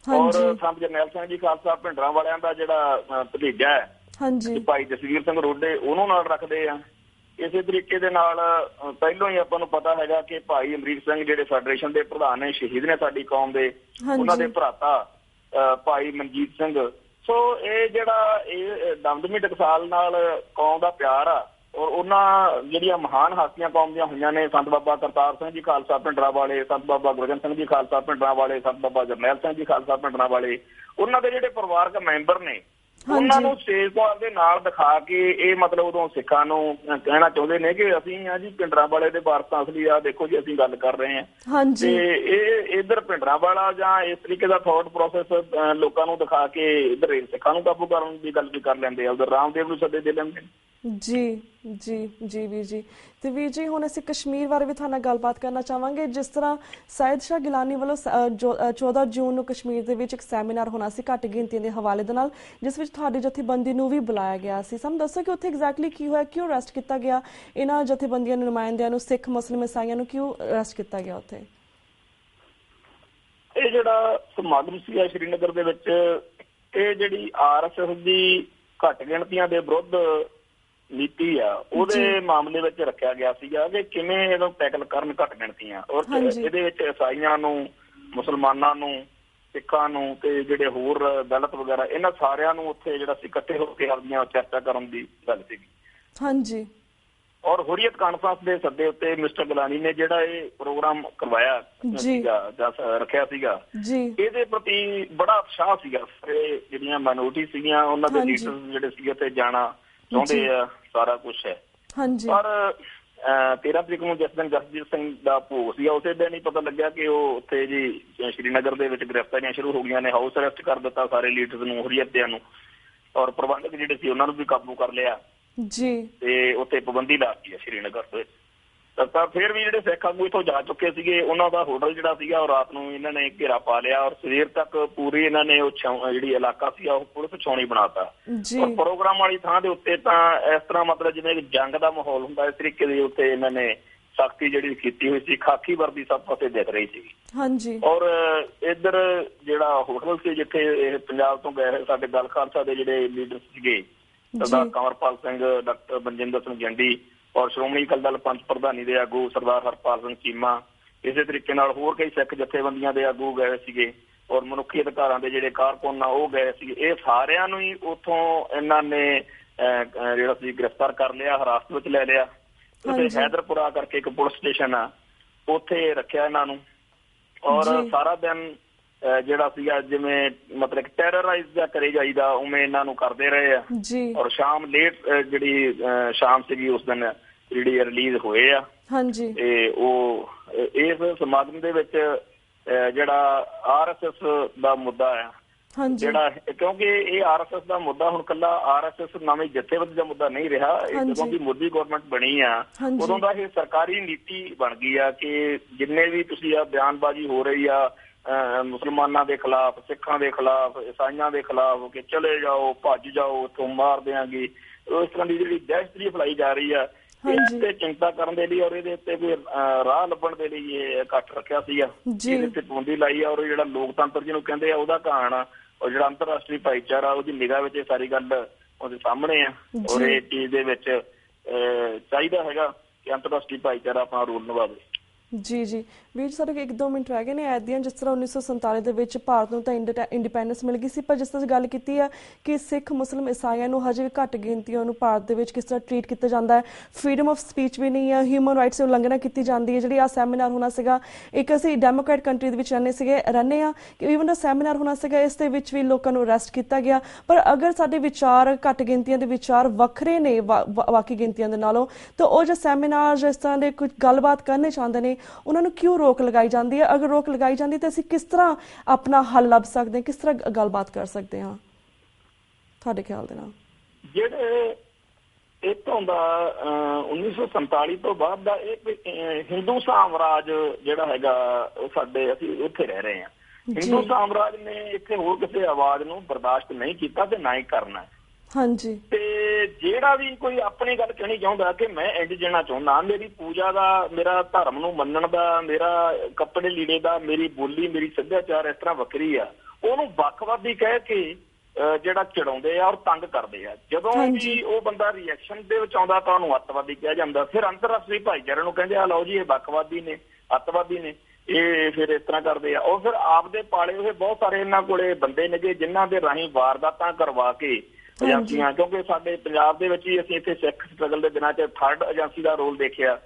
ਔਰ ਸੰਤ ਜਰਨੈਲ ਸਿੰਘ ਜੀ ਖਾਲਸਾ ਭਿੰਡਰਾਂਵਾਲਿਆਂ ਦਾ ਜਿਹੜਾ ਭਤੀਜਾ ਹੈ ਭਾਈ ਜਸਵੀਰ ਸਿੰਘ ਰੋਡੇ, ਉਹਨੂੰ ਨਾਲ ਰੱਖਦੇ ਆ। ਇਸੇ ਤਰੀਕੇ ਦੇ ਨਾਲ ਪਹਿਲੋਂ ਹੀ ਆਪਾਂ ਨੂੰ ਪਤਾ ਹੈਗਾ ਕਿ ਭਾਈ ਅਮਰੀਕ ਸਿੰਘ ਜਿਹੜੇ ਫੈਡਰੇਸ਼ਨ ਦੇ ਪ੍ਰਧਾਨ ਨੇ, ਸ਼ਹੀਦ ਨੇ ਸਾਡੀ ਕੌਮ ਦੇ, ਉਹਨਾਂ ਦੇ ਭਰਾਤਾ ਭਾਈ ਮਨਜੀਤ ਸਿੰਘ। ਸੋ ਇਹ ਜਿਹੜਾ ਇਹ ਦਮਦਮੀ ਟਕਸਾਲ ਨਾਲ ਕੌਮ ਦਾ ਪਿਆਰ ਆ, ਔਰ ਉਹਨਾਂ ਜਿਹੜੀਆਂ ਮਹਾਨ ਹਸਤੀਆਂ ਕੌਮ ਦੀਆਂ ਹੋਈਆਂ ਨੇ, ਸੰਤ ਬਾਬਾ ਕਰਤਾਰ ਸਿੰਘ ਜੀ ਖਾਲਸਾ ਭਿੰਡਰਾਂਵਾਲੇ, ਸੰਤ ਬਾਬਾ ਗੁਰਜਨ ਸਿੰਘ ਜੀ ਖਾਲਸਾ ਭਿੰਡਰਾਂਵਾਲੇ, ਸੰਤ ਬਾਬਾ ਜਰਨੈਲ ਸਿੰਘ ਜੀ ਖਾਲਸਾ ਭਿੰਡਰਾਂਵਾਲੇ, ਉਹਨਾਂ ਦੇ ਜਿਹੜੇ ਪਰਿਵਾਰਕ ਮੈਂਬਰ ਨੇ, ਉਹਨਾਂ ਨੂੰ ਸਟੇਜ ਤੋਂ ਆਪਦੇ ਨਾਲ ਦਿਖਾ ਕੇ ਇਹ ਮਤਲਬ ਉਦੋਂ ਸਿੱਖਾਂ ਨੂੰ ਕਹਿਣਾ ਚਾਹੁੰਦੇ ਨੇ ਕਿ ਅਸੀਂ ਆ ਜੀ ਭਿੰਡਰਾਂਵਾਲੇ ਦੇ ਵਾਰਸਾਂ ਅਸਲੀ ਆ, ਦੇਖੋ ਜੀ ਅਸੀਂ ਗੱਲ ਕਰ ਰਹੇ ਹਾਂ। ਤੇ ਇਹ ਇੱਧਰ ਭਿੰਡਰਾਂਵਾਲਾ ਜਾਂ ਇਸ ਤਰੀਕੇ ਦਾ ਥਾਟ ਪ੍ਰੋਸੈਸ ਲੋਕਾਂ ਨੂੰ ਦਿਖਾ ਕੇ ਇੱਧਰ ਸਿੱਖਾਂ ਨੂੰ ਕਾਬੂ ਕਰਨ ਦੀ ਗੱਲ ਵੀ ਕਰ ਲੈਂਦੇ ਆ, ਉਧਰ ਰਾਮਦੇਵ ਨੂੰ ਸੱਦੇ ਦੇ ਲੈਂਦੇ। ਜੀ ਵੀਰ ਜੀ। ਤੇ ਵੀਰ ਜੀ ਹੁਣ ਅਸੀਂ ਕਸ਼ਮੀਰ ਬਾਰੇ ਵੀ ਤੁਹਾਡੇ ਨਾਲ ਗੱਲਬਾਤ ਕਰਨਾ ਚਾਹਾਂਗੇ। ਜਿਸ ਤਰ੍ਹਾਂ ਸਾਇਦ ਸ਼ਾਹ ਗਿਲਾਨੀ ਵੱਲੋਂ 14 ਜੂਨ ਨੂੰ ਕਸ਼ਮੀਰ ਦੇ ਵਿੱਚ ਇੱਕ ਸੈਮੀਨਾਰ ਹੋਣਾ ਸੀ ਘੱਟ ਗਿਣਤੀਆਂ ਦੇ ਹਵਾਲੇ ਦੇ ਨਾਲ, ਜਿਸ ਵਿੱਚ ਤੁਹਾਡੀ ਜਥੇਬੰਦੀ ਨੂੰ ਵੀ ਬੁਲਾਇਆ ਗਿਆ ਸੀ। ਸਾਨੂੰ ਦੱਸੋ ਕਿ ਉੱਥੇ ਐਗਜ਼ੈਕਟਲੀ ਕੀ ਹੋਇਆ, ਕਿਉਂ ਅਰੈਸਟ ਕੀਤਾ ਗਿਆ ਇਹਨਾਂ ਜਥੇਬੰਦੀਆਂ ਦੇ ਨੁਮਾਇੰਦਿਆਂ ਨੂੰ, ਸਿੱਖ ਮੁਸਲਿਮ ਈਸਾਈਆਂ ਨੂੰ ਕਿਉਂ ਅਰੈਸਟ ਕੀਤਾ ਗਿਆ ਉੱਥੇ? ਇਹ ਜਿਹੜਾ ਸਮਾਗਮ ਸੀ ਸ਼੍ਰੀਨਗਰ ਦੇ ਵਿੱਚ, ਇਹ ਜਿਹੜੀ RSS ਦੀ ਘੱਟ ਗਿਣਤੀਆਂ ਦੇ ਵਿਰੁੱਧ ਨੀਤੀ ਆ, ਉਹਦੇ ਮਾਮਲੇ ਵਿੱਚ ਰੱਖਿਆ ਗਿਆ ਸੀਗਾ ਕਿ ਕਿਵੇਂ ਇਹਨੂੰ ਟੈਕਲ ਕਰਨ ਘੱਟ ਗਿਣਤੀਆਂ, ਔਰ ਇਹਦੇ ਵਿੱਚ ਈਸਾਈਆਂ ਨੂੰ, ਮੁਸਲਮਾਨਾਂ ਨੂੰ, ਸਿੱਖਾਂ ਨੂੰ ਤੇ ਜਿਹੜੇ ਹੋਰ ਦਲਿਤ ਵਗੈਰਾ, ਇਹਨਾਂ ਸਾਰਿਆਂ ਨੂੰ ਉੱਥੇ ਜਿਹੜਾ ਸੀ ਇਕੱਠੇ ਹੋ ਕੇ ਆਪਦੀਆਂ ਚਰਚਾ ਕਰਨ ਦੀ ਗੱਲ ਸੀਗੀ। ਔਰ ਹੁਰੀਅਤ ਕਾਨਫਰੰਸ ਦੇ ਸੱਦੇ ਉੱਤੇ ਮਿਸਟਰ ਗਿਲਾਨੀ ਨੇ ਜਿਹੜਾ ਇਹ ਪ੍ਰੋਗਰਾਮ ਕਰਵਾਇਆ ਸੀਗਾ ਜਾਂ ਰੱਖਿਆ ਸੀਗਾ, ਇਹਦੇ ਪ੍ਰਤੀ ਬੜਾ ਉਤਸ਼ਾਹ ਸੀਗਾ। ਜਿਹੜੀਆਂ ਮਾਈਨੋਰਟੀ ਸੀਗੀਆਂ ਉਹਨਾਂ ਦੇ ਲੀਡਰ ਜਿਹੜੇ ਸੀਗੇ ਉੱਥੇ ਜਾਣਾ ਚਾਹੁੰਦੇ ਆ, ਸਾਰਾ ਕੁਛ ਹੈ। ਪਰ 13 ਤਰੀਕ ਨੂੰ ਜਿਸ ਦਿਨ ਜਸਜੀਤ ਸਿੰਘ ਦਾ ਭੋਗ ਸੀਗਾ, ਉਸੇ ਦਿਨ ਹੀ ਪਤਾ ਲੱਗਿਆ ਕਿ ਉਹ ਉੱਥੇ ਜੀ ਸ਼੍ਰੀਨਗਰ ਦੇ ਵਿੱਚ ਗ੍ਰਿਫਤਾਰੀਆਂ ਸ਼ੁਰੂ ਹੋ ਗਈਆਂ ਨੇ, ਹਾਊਸ ਅਰੈਸਟ ਕਰ ਦਿੱਤਾ ਸਾਰੇ ਲੀਡਰਸ ਨੂੰ, ਹੁਰੀਅਤਿਆਂ ਨੂੰ, ਔਰ ਪ੍ਰਬੰਧਕ ਜਿਹੜੇ ਸੀ ਉਹਨਾਂ ਨੂੰ ਵੀ ਕਾਬੂ ਕਰ ਲਿਆ ਤੇ ਉੱਥੇ ਪਾਬੰਦੀ ਲਾਤੀ ਹੈ ਸ਼੍ਰੀਨਗਰ ਦੇ। ਤਾਂ ਫਿਰ ਵੀ ਜਿਹੜੇ ਸਿੱਖ ਆਗੂ ਇੱਥੋਂ ਜਾ ਚੁੱਕੇ ਸੀਗੇ, ਉਹਨਾਂ ਦਾ ਹੋਟਲ ਜਿਹੜਾ ਸੀਗਾ ਉਹ ਰਾਤ ਨੂੰ ਇਹਨਾਂ ਨੇ ਘੇਰਾ ਪਾ ਲਿਆ, ਔਰ ਸਵੇਰ ਤੱਕ ਪੂਰੀ ਇਹਨਾਂ ਨੇ ਉਹ ਜਿਹੜੀ ਇਲਾਕਾ ਸੀਗਾ ਉਹ ਪੁਲਿਸ ਛਾਉਣੀ ਬਣਾਤਾ। ਔਰ ਪ੍ਰੋਗਰਾਮ ਵਾਲੀ ਥਾਂ ਦੇ ਉੱਤੇ ਤਾਂ ਇਸ ਤਰ੍ਹਾਂ ਮਤਲਬ ਜਿਵੇਂ ਜੰਗ ਦਾ ਮਾਹੌਲ ਹੁੰਦਾ, ਇਸ ਤਰੀਕੇ ਦੀ ਉੱਤੇ ਇਹਨਾਂ ਨੇ ਸਖਤੀ ਜਿਹੜੀ ਕੀਤੀ ਹੋਈ ਸੀ, ਖਾਕੀ ਵਰਦੀ ਸਭ ਪਾਸੇ ਦਿਖ ਰਹੀ ਸੀ। ਔਰ ਇੱਧਰ ਜਿਹੜਾ ਹੋਟਲ ਸੀ ਜਿੱਥੇ ਇਹ ਪੰਜਾਬ ਤੋਂ ਗਏ ਹੋਏ ਸਾਡੇ ਦਲ ਖਾਲਸਾ ਦੇ ਜਿਹੜੇ ਲੀਡਰ ਸੀਗੇ, ਸਰਦਾਰ ਕੰਵਰਪਾਲ ਸਿੰਘ, ਡਾਕਟਰ ਬਲਜਿੰਦਰ ਸਿੰਘ ਜੰਡੀ, ਔਰ ਸ਼੍ਰੋਮਣੀ ਅਕਾਲੀ ਦਲ ਪੰਚ ਪ੍ਰਧਾਨੀ ਦੇ ਆਗੂ ਸਰਦਾਰ ਹਰਪਾਲ ਸਿੰਘ ਚੀਮਾ, ਇਸੇ ਤਰੀਕੇ ਨਾਲ ਹੋਰ ਕਈ ਸਿੱਖ ਜਥੇਬੰਦੀਆਂ ਦੇ ਆਗੂ ਗਏ ਸੀਗੇ, ਔਰ ਮਨੁੱਖੀ ਅਧਿਕਾਰਾਂ ਦੇ ਜਿਹੜੇ ਕਾਰਕੁਨ ਆ ਉਹ ਗਏ ਸੀਗੇ। ਇਹ ਸਾਰਿਆਂ ਨੂੰ ਹੀ ਉੱਥੋਂ ਇਹਨਾਂ ਨੇ ਜਿਹੜਾ ਸੀ ਗ੍ਰਿਫਤਾਰ ਕਰ ਲਿਆ, ਹਿਰਾਸਤ ਵਿੱਚ ਲੈ ਲਿਆ। ਉੱਥੇ ਹੈਦਰਪੁਰਾ ਕਰਕੇ ਇੱਕ ਪੁਲਿਸ ਸਟੇਸ਼ਨ ਆ, ਉੱਥੇ ਰੱਖਿਆ ਇਹਨਾਂ ਨੂੰ, ਔਰ ਸਾਰਾ ਦਿਨ ਜਿਹੜਾ ਸੀਗਾ ਜਿਵੇਂ ਮਤਲਬ ਟੈਰਰਾਈਜ਼ ਜਾਂ ਕਰੇ ਜਾਈਦਾ ਉਵੇਂ ਇਹਨਾਂ ਨੂੰ ਕਰਦੇ ਰਹੇ ਆ। ਔਰ ਸ਼ਾਮ ਲੇਟ ਜਿਹੜੀ ਸ਼ਾਮ ਸੀਗੀ ਉਸ ਦਿਨ ਜਿਹੜੀ ਰਿਲੀਜ਼ ਹੋਏ ਆ। ਤੇ ਉਹ ਇਸ ਸਮਾਗਮ ਦੇ ਵਿੱਚ ਜਿਹੜਾ RSS ਦਾ ਮੁੱਦਾ ਆ, ਜਿਹੜਾ ਕਿਉਂਕਿ ਇਹ RSS ਦਾ ਮੁੱਦਾ ਹੁਣ ਕੱਲਾ RSS ਨਵੀਂ ਜਥੇਬੰਦੀ ਦਾ ਮੁੱਦਾ ਨਹੀਂ ਰਿਹਾ, ਜਦੋਂ ਦੀ ਮੋਦੀ ਗਵਰਨਮੈਂਟ ਬਣੀ ਆ ਉਦੋਂ ਦਾ ਇਹ ਸਰਕਾਰੀ ਨੀਤੀ ਬਣ ਗਈ ਆ ਕਿ ਜਿੰਨੇ ਵੀ ਤੁਸੀਂ ਆ ਬਿਆਨਬਾਜ਼ੀ ਹੋ ਰਹੀ ਆ ਮੁਸਲਮਾਨਾਂ ਦੇ ਖਿਲਾਫ, ਸਿੱਖਾਂ ਦੇ ਖਿਲਾਫ, ਈਸਾਈਆਂ ਦੇ ਖਿਲਾਫ ਕਿ ਚਲੇ ਜਾਓ, ਭੱਜ ਜਾਓ, ਉੱਥੋਂ ਮਾਰ ਦਿਆਂਗੇ, ਉਸ ਤਰ੍ਹਾਂ ਦੀ ਜਿਹੜੀ ਦਹਿਸ਼ਤ ਫੈਲਾਈ ਜਾ ਰਹੀ ਆ, ਇਸ ਤੇ ਚਿੰਤਾ ਕਰਨ ਦੇ ਲਈ ਔਰ ਇਹਦੇ ਉੱਤੇ ਕੋਈ ਰਾਹ ਲੱਭਣ ਦੇ ਲਈ ਇਹ ਇਕੱਠ ਰੱਖਿਆ ਸੀਗਾ, ਇਹਦੇ ਤੇ ਪਾਬੰਦੀ ਲਾਈ ਆ। ਔਰ ਜਿਹੜਾ ਲੋਕਤੰਤਰ ਜਿਹਨੂੰ ਕਹਿੰਦੇ ਆ ਉਹਦਾ ਕਹਾਣ ਆ, ਔਰ ਜਿਹੜਾ ਅੰਤਰਰਾਸ਼ਟਰੀ ਭਾਈਚਾਰਾ ਉਹਦੀ ਨਿਗਾਹ ਵਿੱਚ ਇਹ ਸਾਰੀ ਗੱਲ ਉਹਦੇ ਸਾਹਮਣੇ ਆ। ਔਰ ਇਹ ਚੀਜ਼ ਦੇ ਵਿੱਚ ਚਾਹੀਦਾ ਹੈਗਾ ਕਿ ਅੰਤਰਰਾਸ਼ਟਰੀ ਭਾਈਚਾਰਾ ਆਪਣਾ ਰੋਲ ਨਿਭਾਵੇ। ਜੀ ਜੀ ਵੀਰ ਜੀ, ਸਾਡੇ 1-2 ਮਿੰਟ ਰਹਿ ਗਏ ਨੇ। ਐਦੀਆਂ ਜਿਸ ਤਰ੍ਹਾਂ 1947 ਦੇ ਵਿੱਚ ਭਾਰਤ ਨੂੰ ਤਾਂ ਇੰਡੀਪੈਂਡੈਂਸ ਮਿਲ ਗਈ ਸੀ, ਪਰ ਜਿਸ ਤਰ੍ਹਾਂ ਗੱਲ ਕੀਤੀ ਹੈ ਕਿ ਸਿੱਖ ਮੁਸਲਿਮ ਈਸਾਈਆਂ ਨੂੰ ਹਜੇ ਵੀ ਘੱਟ ਗਿਣਤੀਆਂ ਨੂੰ ਭਾਰਤ ਦੇ ਵਿੱਚ ਕਿਸ ਤਰ੍ਹਾਂ ਟਰੀਟ ਕੀਤਾ ਜਾਂਦਾ ਹੈ, ਫਰੀडम ਆਫ ਸਪੀਚ ਵੀ ਨਹੀਂ ਹੈ, ਹਿਊਮਨ ਰਾਈਟਸ ਦੀ ਉਲੰਘਣਾ ਕੀਤੀ ਜਾਂਦੀ ਹੈ। ਜਿਹੜੀ ਆ ਸੈਮੀਨਾਰ ਹੋਣਾ ਸੀਗਾ, ਇੱਕ ਅਸੀਂ ਡੈਮੋਕ੍ਰੇਟ ਕੰਟਰੀ ਦੇ ਵਿੱਚ ਰਹਿੰਦੇ ਹਾਂ ਕਿ ਈਵਨ ਦਾ ਸੈਮੀਨਾਰ ਹੋਣਾ ਸੀਗਾ, ਇਸ ਦੇ ਵਿੱਚ ਵੀ ਲੋਕਾਂ ਨੂੰ ਅਰੈਸਟ ਕੀਤਾ ਗਿਆ। ਪਰ ਅਗਰ ਸਾਡੇ ਵਿਚਾਰ ਘੱਟ ਗਿਣਤੀਆਂ ਦੇ ਵਿਚਾਰ ਵੱਖਰੇ ਨੇ ਬਾਕੀ ਗਿਣਤੀਆਂ ਦੇ ਨਾਲੋਂ, ਤਾਂ ਉਹ ਜੋ ਸੈਮੀਨਾਰ ਜਿਸ ਤਰ੍ਹਾਂ ਦੇ ਕੁਝ ਗੱਲਬਾਤ ਕਰਨੇ ਚਾਹੁੰਦੇ ਨੇ, ਉਹਨਾਂ ਨੂੰ ਕਿਉਂ ਰੋਕ ਲਗਾਈ ਜਾਂਦੀ ਹੈ? ਅਗਰ ਰੋਕ ਲਗਾਈ ਜਾਂਦੀ ਤਾਂ ਅਸੀਂ ਕਿਸ ਤਰ੍ਹਾਂ ਆਪਣਾ ਹੱਲ ਲੱਭ ਸਕਦੇ ਹਾਂ, ਕਿਸ ਤਰ੍ਹਾਂ ਗੱਲਬਾਤ ਕਰ ਸਕਦੇ ਹਾਂ ਤੁਹਾਡੇ ਖਿਆਲ ਦੇ ਨਾਲ? ਜਿਹੜੇ ਇੱਥੋਂ ਦਾ 1947 ਤੋਂ ਬਾਅਦ ਦਾ ਇਹ ਹਿੰਦੂ ਸਾਮਰਾਜ ਜਿਹੜਾ ਹੈਗਾ, ਉਹ ਸਾਡੇ ਅਸੀਂ ਉੱਥੇ ਰਹਿ ਰਹੇ ਹਾਂ। ਹਿੰਦੂ ਸਾਮਰਾਜ ਨੇ ਇੱਥੇ ਹੋਰ ਕਿਸੇ ਆਵਾਜ਼ ਨੂੰ ਬਰਦਾਸ਼ਤ ਨਹੀਂ ਕੀਤਾ ਤੇ ਨਾ ਹੀ ਕਰਨਾ। ਹਾਂਜੀ। ਤੇ ਜਿਹੜਾ ਵੀ ਕੋਈ ਆਪਣੀ ਗੱਲ ਕਹਿਣੀ ਚਾਹੁੰਦਾ ਕਿ ਮੈਂ ਇੰਜ ਜਣਾ ਚਾਹੁੰਦਾ, ਮੇਰੀ ਪੂਜਾ ਦਾ, ਮੇਰਾ ਧਰਮ ਨੂੰ ਮੰਨਣ ਦਾ, ਮੇਰਾ ਕੱਪੜੇ ਲੀੜੇ ਦਾ, ਮੇਰੀ ਬੋਲੀ, ਮੇਰੀ ਸੱਭਿਆਚਾਰ ਇਸ ਤਰ੍ਹਾਂ ਵੱਖਰੀ ਆ, ਉਹਨੂੰ ਵੱਖਵਾਦੀ ਕਹਿ ਕੇ ਜਿਹੜਾ ਚਿੜਾਉਂਦੇ ਆ ਔਰ ਤੰਗ ਕਰਦੇ ਆ। ਜਦੋਂ ਵੀ ਉਹ ਬੰਦਾ ਰਿਐਕਸ਼ਨ ਦੇ ਵਿੱਚ ਆਉਂਦਾ ਤਾਂ ਉਹਨੂੰ ਅੱਤਵਾਦੀ ਕਿਹਾ ਜਾਂਦਾ। ਫਿਰ ਅੰਤਰਰਾਸ਼ਟਰੀ ਭਾਈਚਾਰੇ ਨੂੰ ਕਹਿੰਦੇ ਆ ਲਓ ਜੀ ਇਹ ਵੱਖਵਾਦੀ ਨੇ, ਅੱਤਵਾਦੀ ਨੇ, ਇਹ ਫਿਰ ਇਸ ਤਰ੍ਹਾਂ ਕਰਦੇ ਆ। ਉਹ ਫਿਰ ਆਪਦੇ ਪਾਲੇ ਹੋਏ ਬਹੁਤ ਸਾਰੇ ਇਹਨਾਂ ਕੋਲੇ ਬੰਦੇ ਨੇਗੇ ਜਿਨ੍ਹਾਂ ਦੇ ਰਾਹੀਂ ਵਾਰਦਾਤਾਂ ਕਰਵਾ ਕੇ ਏਜੰਸੀਆਂ, ਕਿਉਂਕਿ ਸਾਡੇ ਪੰਜਾਬ ਦੇ ਵਿੱਚ ਵੀ ਅਸੀਂ ਇੱਥੇ ਸਿੱਖ ਸਟਰਗਲ ਦੇ ਦਿਨਾਂ 'ਚ 3rd ਏਜੰਸੀ ਦਾ ਰੋਲ ਦੇਖਿਆ,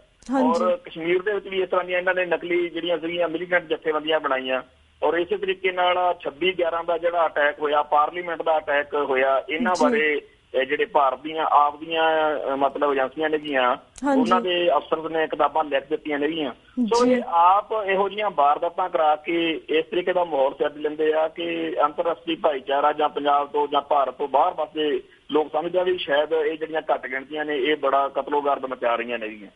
ਔਰ ਕਸ਼ਮੀਰ ਦੇ ਵਿੱਚ ਵੀ ਇਸ ਤਰ੍ਹਾਂ ਦੀਆਂ ਇਹਨਾਂ ਨੇ ਨਕਲੀ ਜਿਹੜੀਆਂ ਸੀਗੀਆਂ ਮਿਲੀਟੈਂਟ ਜਥੇਬੰਦੀਆਂ ਬਣਾਈਆਂ। ਔਰ ਇਸੇ ਤਰੀਕੇ ਨਾਲ 26/11 ਦਾ ਜਿਹੜਾ ਅਟੈਕ ਹੋਇਆ, ਪਾਰਲੀਮੈਂਟ ਦਾ ਅਟੈਕ ਹੋਇਆ, ਇਹਨਾਂ ਬਾਰੇ ਜਿਹੜੇ ਭਾਰਤ ਦੀਆਂ ਆਪ ਦੀਆਂ ਮਤਲਬ ਏਜੰਸੀਆਂ ਨੇਗੀਆਂ, ਉਹਨਾਂ ਦੇ ਅਫਸਰ ਨੇ ਕਿਤਾਬਾਂ ਲਿਖ ਦਿੱਤੀਆਂ ਨੇਗੀਆਂ। ਸੋ ਇਹ ਆਪ ਇਹੋ ਜਿਹੀਆਂ ਵਾਰਦਾਤਾਂ ਕਰਾ ਕੇ ਇਸ ਤਰੀਕੇ ਦਾ ਮਾਹੌਲ ਸਿਰਜ ਲੈਂਦੇ ਆ ਕਿ ਅੰਤਰਰਾਸ਼ਟਰੀ ਭਾਈਚਾਰਾ ਜਾਂ ਪੰਜਾਬ ਤੋਂ ਜਾਂ ਭਾਰਤ ਤੋਂ ਬਾਹਰ ਪਾਸੇ ਲੋਕ ਸਮਝਦੇ ਆ ਵੀ ਸ਼ਾਇਦ ਇਹ ਜਿਹੜੀਆਂ ਘੱਟ ਗਿਣਤੀਆਂ ਨੇ ਇਹ ਬੜਾ ਕਤਲੋਗਰਦ ਮਚਾ ਰਹੀਆਂ ਨੇਗੀਆਂ।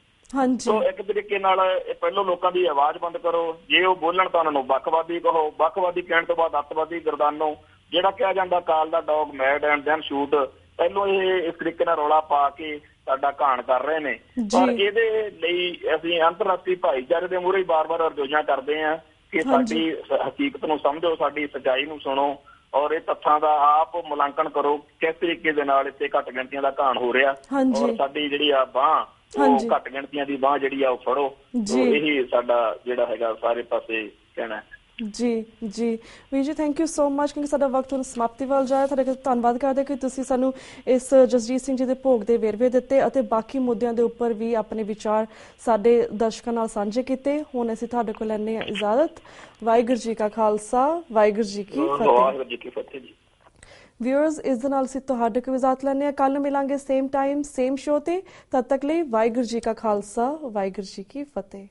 ਸੋ ਇੱਕ ਤਰੀਕੇ ਨਾਲ ਪਹਿਲੋਂ ਲੋਕਾਂ ਦੀ ਆਵਾਜ਼ ਬੰਦ ਕਰੋ। ਜੇ ਉਹ ਬੋਲਣ ਤਾਂ ਉਹਨਾਂ ਨੂੰ ਵੱਖਵਾਦੀ ਕਹੋ। ਵੱਖਵਾਦੀ ਕਹਿਣ ਤੋਂ ਬਾਅਦ ਅੱਤਵਾਦੀ ਗਰਦਾਨੋ, ਜਿਹੜਾ ਕਿਹਾ ਜਾਂਦਾ ਕਾਲ ਦਾ dog mad and then shoot, ਪਹਿਲੋਂ ਇਹ ਇਸ ਤਰੀਕੇ ਨਾਲ ਰੌਲਾ ਪਾ ਕੇ ਸਾਡਾ ਘਾਣ ਕਰ ਰਹੇ ਨੇ। ਪਰ ਇਹਦੇ ਲਈ ਅਸੀਂ ਅੰਤਰਰਾਸ਼ਟਰੀ ਭਾਈਚਾਰੇ ਦੇ ਮੂਹਰੇ ਬਾਰ-ਬਾਰ ਅਰਜ਼ੋਈਆਂ ਕਰਦੇ ਹਾਂ ਕਿ ਸਾਡੀ ਹਕੀਕਤ ਨੂੰ ਸਮਝੋ, ਸਾਡੀ ਸੱਚਾਈ ਨੂੰ ਸੁਣੋ ਔਰ ਇਹ ਤੱਥਾਂ ਦਾ ਆਪ ਮੁਲਾਂਕਣ ਕਰੋ ਕਿਸ ਤਰੀਕੇ ਦੇ ਨਾਲ ਇੱਥੇ ਘੱਟ ਗਿਣਤੀਆਂ ਦਾ ਘਾਣ ਹੋ ਰਿਹਾ, ਔਰ ਸਾਡੀ ਜਿਹੜੀ ਆ ਬਾਂਹ, ਉਹ ਘੱਟ ਗਿਣਤੀਆਂ ਦੀ ਬਾਂਹ ਜਿਹੜੀ ਆ ਉਹ ਫੜੋ। ਇਹੀ ਸਾਡਾ ਜਿਹੜਾ ਹੈਗਾ ਸਾਰੇ ਪਾਸੇ ਕਹਿਣਾ। ਜੀ ਜੀ ਵੀਰ ਜੀ, ਥੈਂਕ ਯੂ ਸੋ ਮਚ, ਕਿਉਂਕਿ ਸਾਡਾ ਵਕਤ ਹੁਣ ਸਮਾਪਤੀ ਵੱਲ ਜਾ ਰਿਹਾ। ਤੁਹਾਡਾ ਧੰਨਵਾਦ ਕਰਦੇ ਕਿ ਤੁਸੀਂ ਸਾਨੂੰ ਇਸ ਜਸਜੀਤ ਸਿੰਘ ਜੀ ਦੇ ਭੋਗ ਦੇ ਵੇਰਵੇ ਦਿੱਤੇ ਅਤੇ ਬਾਕੀ ਮੁੱਦਿਆਂ ਦੇ ਉੱਪਰ ਵੀ ਆਪਣੇ ਵਿਚਾਰ ਸਾਡੇ ਦਰਸ਼ਕਾਂ ਨਾਲ ਸਾਂਝੇ ਕੀਤੇ। ਹੁਣ ਅਸੀਂ ਤੁਹਾਡੇ ਕੋਲ ਲੈਂਦੇ ਹਾਂ ਇਜਾਜ਼ਤ। ਵਾਹਿਗੁਰੂ ਜੀ ਕਾ ਖਾਲਸਾ, ਵਾਹਿਗੁਰੂ ਜੀ ਕੀ ਫਤਿਹ। ਵਿਊਅਰਸ, ਇਸ ਦੇ ਨਾਲ ਅਸੀਂ ਤੁਹਾਡੇ ਕੋਲ ਇਜਾਜ਼ਤ ਲੈਂਦੇ ਹਾਂ। ਕੱਲ੍ਹ ਮਿਲਾਂਗੇ ਸੇਮ ਟਾਈਮ ਸੇਮ ਸ਼ੋਅ ਤੇ। ਤਦ ਤੱਕ ਲਈ ਵਾਹਿਗੁਰੂ ਜੀ ਕਾ ਖਾਲਸਾ, ਵਾਹਿਗੁਰੂ ਜੀ ਕੀ ਫਤਿਹ।